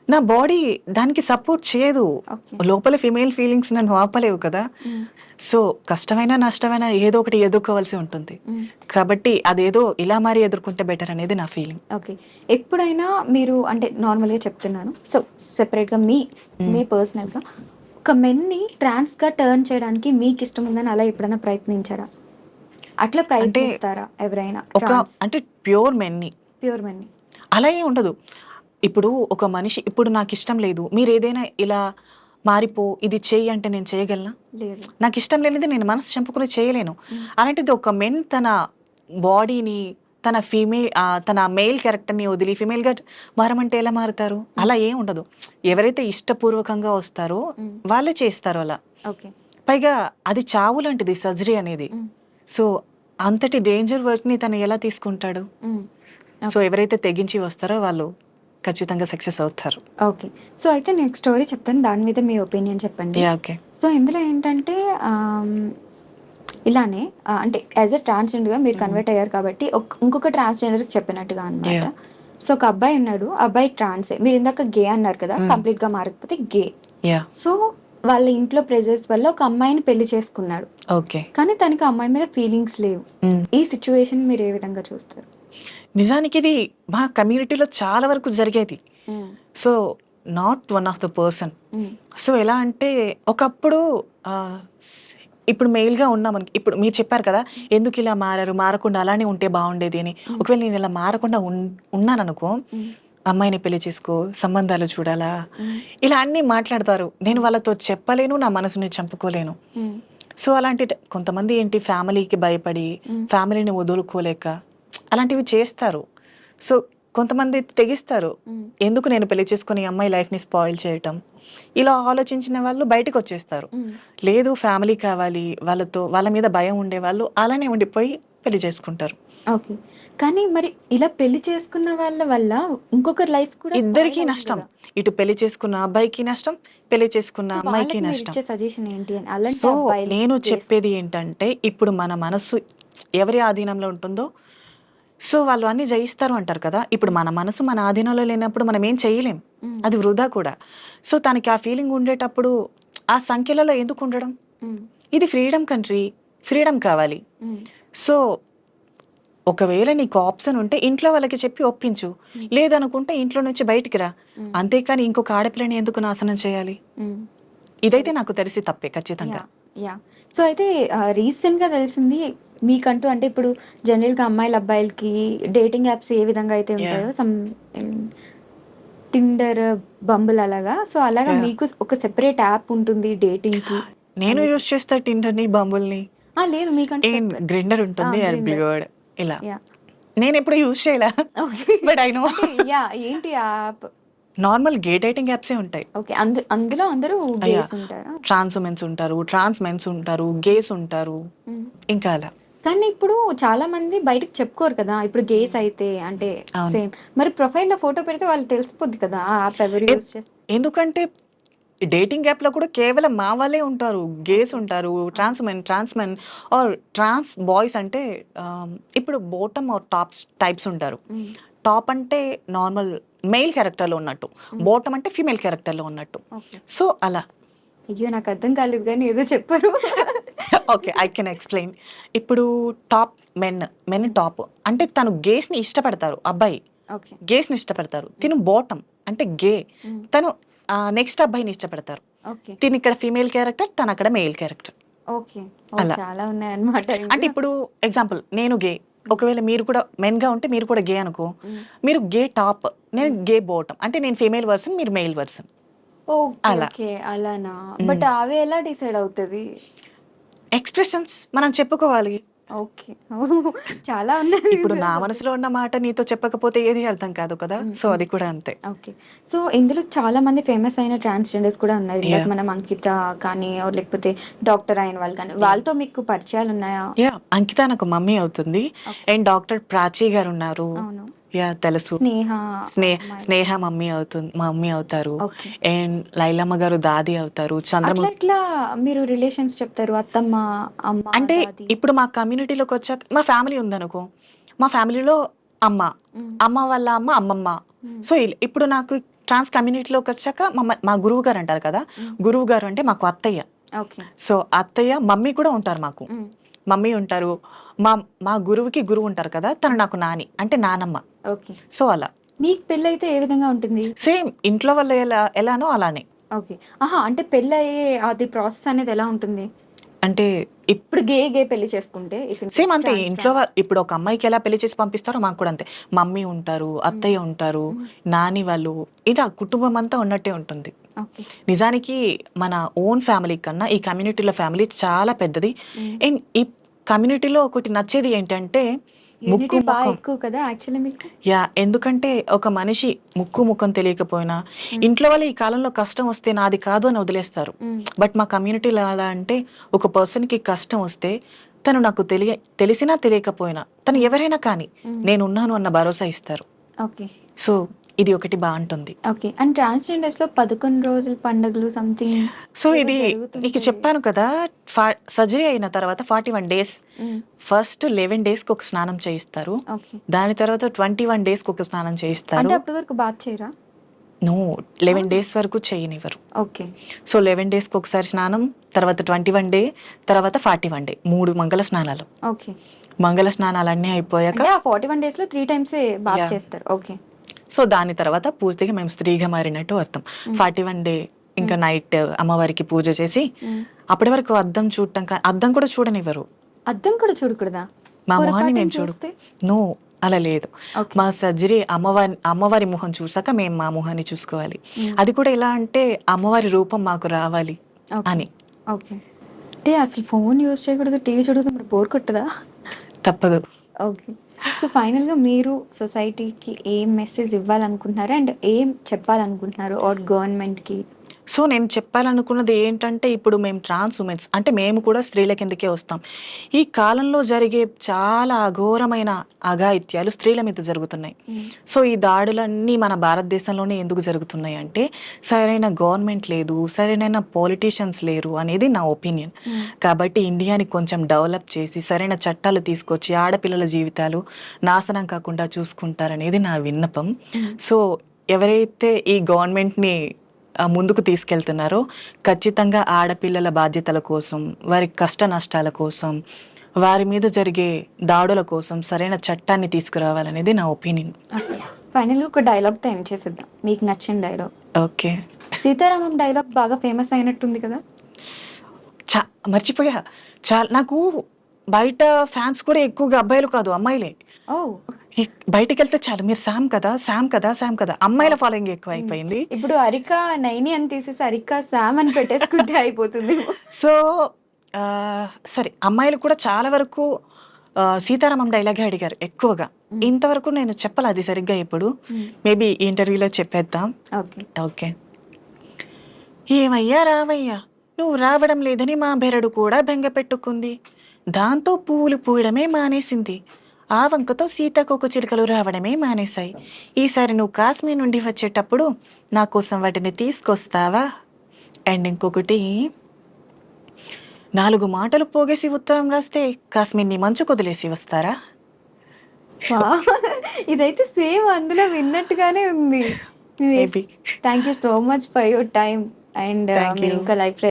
నా బాడీ దానికి సపోర్ట్ చేయదు. ఓకే. లోపల ఫీమేల్ ఫీలింగ్స్ నన్ను ఆపలేవు కదా! హ్మ్. సో కష్టమైనా, నష్టమైనా ఏదో ఒకటి ఎదుర్కోవాల్సి ఉంటుంది. హ్మ్. కాబట్టి అదేదో ఇలా మారి ఎదుర్కొంటే బెటర్ అనేది నా ఫీలింగ్. ఓకే. ఎప్పుడైనా మీరు అంటే నార్మల్‌గా చెప్తున్నాను. సో, సెపరేట్‌గా మీ పర్సనల్‌గా ఒక మెన్‌ని ట్రాన్స్‌గా టర్న్ చేయడానికి మీకిష్టం ఉందని అలా ఎప్పుడైనా ప్రయత్నించారా? అట్లా అంటే ప్రయత్నిస్తారా ఎవరైనా ఒక ట్రాన్స్ అంటే ప్యూర్ మెన్‌ని ప్యూర్ మెన్‌ని? అలా ఏం ఉండదు. ఇప్పుడు ఒక మనిషి ఇప్పుడు నాకిష్టం లేదు, మీరేదైనా ఇలా మారిపో, ఇది చెయ్యి అంటే నేను చేయగలనా? లేదు. నాకిష్టం లేనిది నేను మనసు చంపుకొని చేయలేను. హ్మ్. అలాంటిది ఒక మెన్ తన బాడీని, తన మెయిల్ క్యారెక్టర్‌ని వదిలి ఫీమేల్‌గా మారమంటే ఎలా మారుతారు? అలా ఏం ఉండదు. ఎవరైతే ఇష్టపూర్వకంగా వస్తారో హ్మ్. వాళ్ళే చేస్తారు అలా. ఓకే. పైగా అది చావు లాంటిది సర్జరీ అనేది. హ్మ్. సో, అంతటి డేంజర్ వర్క్‌ని తను ఎలా తీసుకుంటాడు? హ్మ్. సో, ఎవరైతే తెగించి వస్తారో వాళ్ళు ఖచ్చితంగా సక్సెస్ అవుతారు. ఓకే. సో, అయితే నేను ఒక స్టోరీ చెప్తాను. దాని మీద మీ ఒపీనియన్ చెప్పండి. యాహ్! ఓకే. సో, ఇందులో ఏంటంటే ఆహ్, ఇలానే అంటే యాస్ ఎ ట్రాన్స్‌జెండర్‌గా మీరు కన్వర్ట్ అయ్యారు కాబట్టి ఇంకొక ట్రాన్స్‌జెండర్‌కి చెప్పినట్టుగా అన్నమాట. యాహ్! సో, ఒక అబ్బాయి ఉన్నాడు. ఆ అబ్బాయి ట్రాన్సే. మీరు ఇందాక గే అన్నారు కదా! కంప్లీట్‌గా మారకపోతే గే. యాహ్! సో, వాళ్ళ ఇంట్లో ప్రెజర్స్ వల్ల ఒక అమ్మాయిని పెళ్లి చేసుకున్నాడు. ఓకే. కానీ తనకి ఆ అమ్మాయి మీద ఫీలింగ్స్ లేవు. ఈ సిట్యుయేషన్ మీరు ఏ విధంగా చూస్తారు? నిజానికి ఇది మా కమ్యూనిటీలో చాలా వరకు జరిగేది. హ్మ్. So, not one of the person. హ్మ్. సో, ఎలా అంటే ఒకప్పుడు ఆహ్, ఇప్పుడు మెయిల్‌గా ఉన్నామనుకో, ఇప్పుడు మీరు చెప్పారు కదా! ఎందుకిలా మారారు? మారకుండా అలానే ఉంటే బావుండేది అని. హ్మ్. ఒకవేళ నేను ఇలా మారకుండా ఉన్నాననుకో, హ్మ్. అమ్మాయిని పెళ్లి చేసుకో, సంబంధాలు చూడాలా, హ్మ్. ఇలా అన్నీ మాట్లాడతారు. నేను వాళ్ళతో చెప్పలేను, నా మనసుని చంపుకోలేను. హ్మ్. సో, అలాంటి కొంతమంది ఏంటి ఫ్యామిలీకి భయపడి, హ్మ్. ఫ్యామిలీని వదులుకోలేక అలాంటివి చేస్తారు. సో, కొంతమంది తెగిస్తారు. హ్మ్. ఎందుకు నేను పెళ్లి చేసుకొని ఈ అమ్మాయి లైఫ్‌ని స్పాయిల్ చేయటం. ఇలా ఆలోచించిన వాళ్ళు బయటికొచ్చేస్తారు. హ్మ్. లేదు ఫ్యామిలీ కావాలి, వాళ్ళ మీద భయం ఉండేవాళ్ళు అలానే ఉండిపోయి పెళ్లి చేసుకుంటారు. ఓకే. కానీ మరి ఇలా పెళ్లి చేసుకున్న వాళ్ళ వల్ల ఇంకొకరి లైఫ్ కూడా స్పాయిల్ ఇద్దరికీ అవుతుంది నష్టం. కదా! ఇటు పెళ్లి చేసుకున్న అబ్బాయికి నష్టం, పెళ్లి చేసుకున్న సో, అమ్మాయికి వాళ్ళకి నష్టం. మీరిచ్చే సజెషన్ ఏంటి అని? అలాంటి సో, అబ్బాయిలు నేను గేస్ చెప్పేది ఏంటంటే, ఇప్పుడు మన మనసు ఎవరి ఆధీనంలో ఉంటుందో, సో, వాళ్ళు అన్నీ జయిస్తారు అంటారు కదా! ఇప్పుడు మన మనసు మన ఆధీనంలో లేనప్పుడు మనం ఏం చేయలేం. హ్మ్. అది వృధా కూడా. సో, తనకి ఆ ఫీలింగ్ ఉండేటప్పుడు ఆ సంఖ్యలలో ఎందుకు ఉండడం? హ్మ్. ఇది ఫ్రీడమ్ కంట్రీ. ఫ్రీడమ్ కావాలి. హ్మ్. సో, ఒకవేళ నీకు ఆప్షన్ ఉంటే ఇంట్లో వాళ్ళకి చెప్పి ఒప్పించు. హ్మ్. లేదనుకుంటే ఇంట్లో నుంచి బయటికి రా. హ్మ్. అంతేకాని ఇంకొక ఆడపిల్లని ఎందుకు నాశనం చేయాలి? హ్మ్. ఇదైతే నాకు తెలిసి తప్పే ఖచ్చితంగా. యాహ్! యాహ్! సో, అయితే రీసెంట్‌గా తెలిసింది మీకంటూ అంటే ఇప్పుడు జనరల్‌గా అమ్మాయిలు, అబ్బాయిలకి డేటింగ్ యాప్స్ ఏ విధంగా అయితే యాహ్! ఉంటాయో టిండర్, బంబుల్ అలాగా. సో, అలాగా యాహ్! మీకు ఒక సెపరేట్ యాప్ ఉంటుంది డేటింగ్‌కి నేను అనేసి. యూజ్ చేస్తా టిండర్‌ని, బంబుల్‌ని. లేదు మీకంటూ గ్రిండర్ ఉంటుంది, గ్రిండర్. బ్లూవర్డ్ ఇలా. యాహ్! నేనెప్పుడు యూజ్ చేయలా. ఓకే. But I know. అంటే ఏంటి ఆ యాప్? నార్మల్ గే డేటింగ్ యాప్సే ఉంటాయి. ఓకే. అందులో అందరూ యాహ్! గేస్ ఉంటారా? ట్రాన్స్ ఉమెన్స్ ఉంటారు, ట్రాన్స్ మెన్స్ ఉంటారు, గేస్ ఉంటారు. హ్మ్. ఇంకా అలా. కానీ ఇప్పుడు చాలా మంది బయటకి చెప్పుకోరు కదా! ఇప్పుడు గేస్ అయితే అంటే అవును. సేమ్. మరి ప్రొఫైల్‌లో ఫోటో పెడితే వాళ్ళకి తెలిసిపోద్ది కదా! ఆ యాప్ ఎవరు ఎ యూజ్ చేస్ ఎందుకంటే డేటింగ్ యాప్‌లో కూడా కేవలం మా వాళ్ళే ఉంటారు. Gays okay. ఉంటారు, ఆ! Trans men or trans boys అంటే ఇప్పుడు బాటమ్ ఆర్ టాప్స్ టైప్స్ ఉంటారు. హ్మ్. టాప్ అంటే నార్మల్ మెయిల్ క్యారెక్టర్‌లో ఉన్నట్టు. హ్మ్. బాటమ్ అంటే ఫీమేల్ క్యారెక్టర్‌లో ఉన్నట్టు. ఓకే. సో, అలా. అయ్యో! నాకు అర్థం కాలేదు గానీ ఏదో చెప్పారు. ఓకే. I can explain. ఇప్పుడు టాప్ మెన్ హ్మ్. టాప్ అంటే తను గేస్‌ని ఇష్టపడతారు అబ్బాయి. ఓకే. గేస్‌ని ఇష్టపడతారు. హ్మ్. తిను బాటమ్ అంటే గే. హ్మ్. తను నెక్స్ట్ అబ్బాయిని ఇష్టపడతారు. ఓకే. తినిక్కడ ఫీమేల్ క్యారెక్టర్, తనక్కడ మెయిల్ క్యారెక్టర్. ఓకే. ఓహ్! అలా. చాలా ఉన్నాయన్నమాట అంటే ఇంకా. ఇప్పుడు ఎగ్జాంపుల్ నేను గే. హ్మ్. ఒకవేళ మీరు కూడా మెన్‌గా ఉంటే మీరు కూడా గే అనుకో. హ్మ్. మీరు గే టాప్. నేను హ్మ్. గే బాటమ్. అంటే నేను ఫీమేల్ వెర్షన్, మీరు మెయిల్ వెర్షన్. ఓకే. అలా. ఓకే. అలానా? బట్ ఆమె ఎలా డిసైడ్ అవుతది? ఎక్స్‌ప్రెషన్స్ మనం చెప్పుకోవాలి. ఓకే. చాలా ఉన్నాయి ఇప్పుడు నా అసలు. మనసులో ఉన్న మాట నీతో చెప్పకపోతే ఏది అర్థం కాదు కదా! హ్మ్. సో, హ్మ్. అది కూడా అంతే. ఓకే. సో, ఇందులో చాలా మంది ఫేమస్ అయిన ట్రాన్స్‌జెండర్స్ కూడా ఉన్నారు. ఇందాక యాహ్! మనం అంకిత కానీ ఆర్ లేకపోతే డాక్టర్ అయిన వాళ్ళు కానీ, యాహ్! వాళ్ళతో మీకు పరిచయాలున్నాయా? యాహ్! అంకిత నాకు మమ్మీ అవుతుంది. ఓకే. అండ్ డాక్టర్ ప్రాచి గారున్నారు. అవును. యాహ్! తెలుసు. స్నేహ స్నే అమ్మాయి. స్నేహ మమ్మీ అవుతారు. ఓకే. అండ్ లైలమ్మ గారు దాది అవుతారు. అట్లా ఎట్లా మీరు రిలేషన్స్ చెప్తారు? అత్తమ్మ, అమ్మ, అంటే దాది. ఇప్పుడు మా కమ్యూనిటీలోకొచ్చాక మా ఫ్యామిలీ ఉందనుకో, మా ఫ్యామిలీలో అమ్మ, హ్మ్. అమ్మ వాళ్ళ అమ్మ, అమ్మమ్మ. హ్మ్. సో, ఇప్పుడు నాకు ట్రాన్స్ కమ్యూనిటీలోకొచ్చాక మా గురువు గారు అంటారు కదా! హ్మ్. గురువు గారు అంటే మాకు అత్తయ్య. ఓకే. సో, అత్తయ్య, మమ్మీ కూడా ఉంటారు మాకు. హ్మ్. మమ్మీ ఉంటారు. మా మా గురువుకి గురువు ఉంటారు కదా! తను హ్మ్. నాకు నాని. అంటే నానమ్మ. ఓకే. సో, అలా. మీకు పెళ్లయితే ఏ విధంగా ఉంటుంది? సేమ్ ఇంట్లో వాళ్ళు ఎలానో అలానే. ఓకే. ఆహా! అంటే పెళ్లయ్యే అది ప్రాసెస్ అనేది ఎలా ఉంటుంది? అంటే ఇప్పుడు గే పెళ్లి చేసుకుంటే ఇఫ్ ఇన్ సేమ్ కేస్ అంతే. ఇంట్లో ట్రాన్స్. ఇప్పుడు ఒక అమ్మాయికి ఎలా పెళ్లి చేసి పంపిస్తారో మాకు కూడా అంతే. మమ్మీ ఉంటారు, హ్మ్. అత్తయ్య ఉంటారు, హ్మ్. నాని వాళ్ళు ఇలా కుటుంబం అంతా ఉన్నట్టే ఉంటుంది. ఓకే. నిజానికి మన ఓన్ ఫ్యామిలీ కన్నా ఈ కమ్యూనిటీలో ఫ్యామిలీ చాలా పెద్దది. హ్మ్. అండ్ ఈ కమ్యూనిటీలో ఒకటి నచ్చేది ఏంటంటే ముక్కు, యూనిటీ ముఖం. ఎక్కువ కదా యాక్చువల్లీ మీకు? యాహ్! ఎందుకంటే ఒక మనిషి ముక్కు, ముఖం తెలియకపోయినా హ్మ్. ఇంట్లో వాళ్ళు ఈ కాలంలో కష్టం వస్తే నాది కాదు అని వదిలేస్తారు. హ్మ్. బట్ మా కమ్యూనిటీలో ఎలా అంటే ఒక పర్సన్‌కి కష్టం వస్తే తను నాకు తెలిసినా తెలియకపోయినా తను హ్మ్. ఎవరైనా కానీ హ్మ్. నేనున్నాను అన్న భరోసా ఇస్తారు. ఓకే. సో, ఇది ఒకటి బావుంటుంది. ఓకే. అండ్ ట్రాన్స్‌జెండర్స్‌లో 11 రోజుల పండుగలు సంథింగ్ సో, ఏవో ఇది నీకు జరుగుతుంటాయి. చెప్పాను కదా! సర్జరీ అయిన తర్వాత 41 డేస్ హ్మ్. ఫస్ట్ 11 డేస్‌కి ఒక స్నానం చేయిస్తారు. ఓకే. దాని తర్వాత 21 డేస్‌కి ఒక స్నానం అంటే చేయిస్తారు. అప్పటి వరకు బాత్ చేయరా? నో 11 అవునా? డేస్ వరకు చేయనివ్వరు. ఓకే. సో, 11 డేస్‌కి ఒకసారి స్నానం, తర్వాత 21 డే, తర్వాత 41 డే 3 మంగళ స్నానాలు. ఓకే. మంగళ స్నానాలన్నీ అయిపోయాక అంటే ఆ 41 డేస్‌లో 3 టైమ్సే బాత్ యాహ్! చేస్తారు. ఓకే. సో, దాని తర్వాత పూర్తిగా మేము స్త్రీగా మారినట్టు అర్థం. హ్మ్. 41 డే ఇంకా హ్మ్. నైట్ అమ్మవారికి పూజ చేసి, హ్మ్. అప్పటి వరకు అద్దం చూడటం అద్దం కూడా చూడనివ్వరు. అద్దం కూడా చూడకూడదా? మా మొహాన్ని పొరపాటున మేము చూస్తే? నో అలా లేదు. ఓకే. మా సర్జరీ అమ్మవారి మొహం చూసాక మేము మా మొహాన్ని చూసుకోవాలి. హ్మ్. అది కూడా ఎలా అంటే అమ్మవారి రూపం మాకు రావాలి ఓకే. అని. ఓకే. అంటే అసలు ఫోను యూజ్ చేయకూడదు, టీవీ చూడకూడదు మరి బోర్ కొట్టదా? తప్పదు. ఓకే. సో, ఫైనల్‌గా మీరు సొసైటీకి ఏం మెసేజ్ ఇవ్వాలనుకుంటున్నారు? అండ్ ఏం చెప్పాలనుకుంటున్నారు? ఆర్ గవర్నమెంట్‌కి? సో, నేను చెప్పాలనుకున్నది ఏంటంటే, ఇప్పుడు మేము ట్రాన్స్ వుమెన్స్ అంటే మేము కూడా స్త్రీల కిందకే వస్తాం. ఈ కాలంలో జరిగే చాలా అఘోరమైన అఘాయిత్యాలు స్త్రీల మీద జరుగుతున్నాయి. హ్మ్. సో, ఈ దాడులన్నీ మన భారతదేశంలోనే ఎందుకు జరుగుతున్నాయి అంటే, సరైన గవర్నమెంట్ లేదు, సరైన పొలిటీషియన్స్ లేరు అనేది నా ఒపీనియన్. హ్మ్. కాబట్టి ఇండియాని కొంచెం డెవలప్ చేసి, సరైన చట్టాలు తీసుకొచ్చి, ఆడపిల్లల జీవితాలు నాశనం కాకుండా చూసుకుంటారనేది నా విన్నపం. హ్మ్. సో, ఎవరైతే ఈ గవర్నమెంట్‌ని ముందుకు తీసుకెళ్తున్నారో ఖచ్చితంగా ఆడపిల్లల బాధ్యతల కోసం, వారి కష్ట నష్టాల కోసం, వారి మీద జరిగే దాడుల కోసం సరైన చట్టాన్ని తీసుకురావాలనేది నా ఒపీనియన్. ఓకే. ఫైనల్‌గా ఒక డైలాగ్‌తో ఎండ్ చేసేద్దాం. మీకు నచ్చిన డైలాగ్. ఓకే. 'సీతారామం' డైలాగ్ బాగా ఫేమస్ అయినట్టుంది కదా? చ మర్చిపోయా. నాకు బయట ఫ్యాన్స్ కూడా ఎక్కువగా అబ్బాయిలు కాదు, అమ్మాయిలే. ఓహ్! బయటికెళ్తే చాలు మీరు సామ్ కదా! సామ్ కదా! సామ్ కదా! అమ్మాయిల వావ్! ఫాలోయింగ్ హ్మ్. ఎక్కువైపోయింది. ఇప్పుడు 'అరిక నైని' అని తీసేసి 'అరిక సామ్' అని పెట్టేసుకుంటే అయిపోతుందేమో. సో, సరే అమ్మాయిలు కూడా చాలా వరకు 'సీతారామం' డైలాగే అడిగారు ఎక్కువగా. హ్మ్. ఇంతవరకు నేను చెప్పలా అది సరిగ్గా ఎప్పుడు. హ్మ్. మేబీ ఈ ఇంటర్వ్యూలో చెప్పేద్దాం. ఓకే. ఓకే. ఏమయ్యా రావయ్యా! నువ్వు రావడం లేదని మా బెరడు కూడా బెంగ పెట్టుకుంది. దాంతో పువ్వులు పూయడమే మానేసింది. ఆ వంకతో సీతాకోకచిలుకలు రావడమే మానేశాయి. ఈసారి నువ్వు కాశ్మీర్ నుండి వచ్చేటప్పుడు నా కోసం వాటిని తీసుకొస్తావా? అండ్ ఇంకొకటి 4 మాటలు పోగేసి ఉత్తరం రాస్తే కాశ్మీర్‌ని మంచుకొదిలేసి వస్తారా? వావ్! ఇదైతే సేమ్ అందులో విన్నట్టుగానే ఉంది. Yes. Maybe. Thank you so much for your time. And thank you. మీరింకా లైఫ్‌లో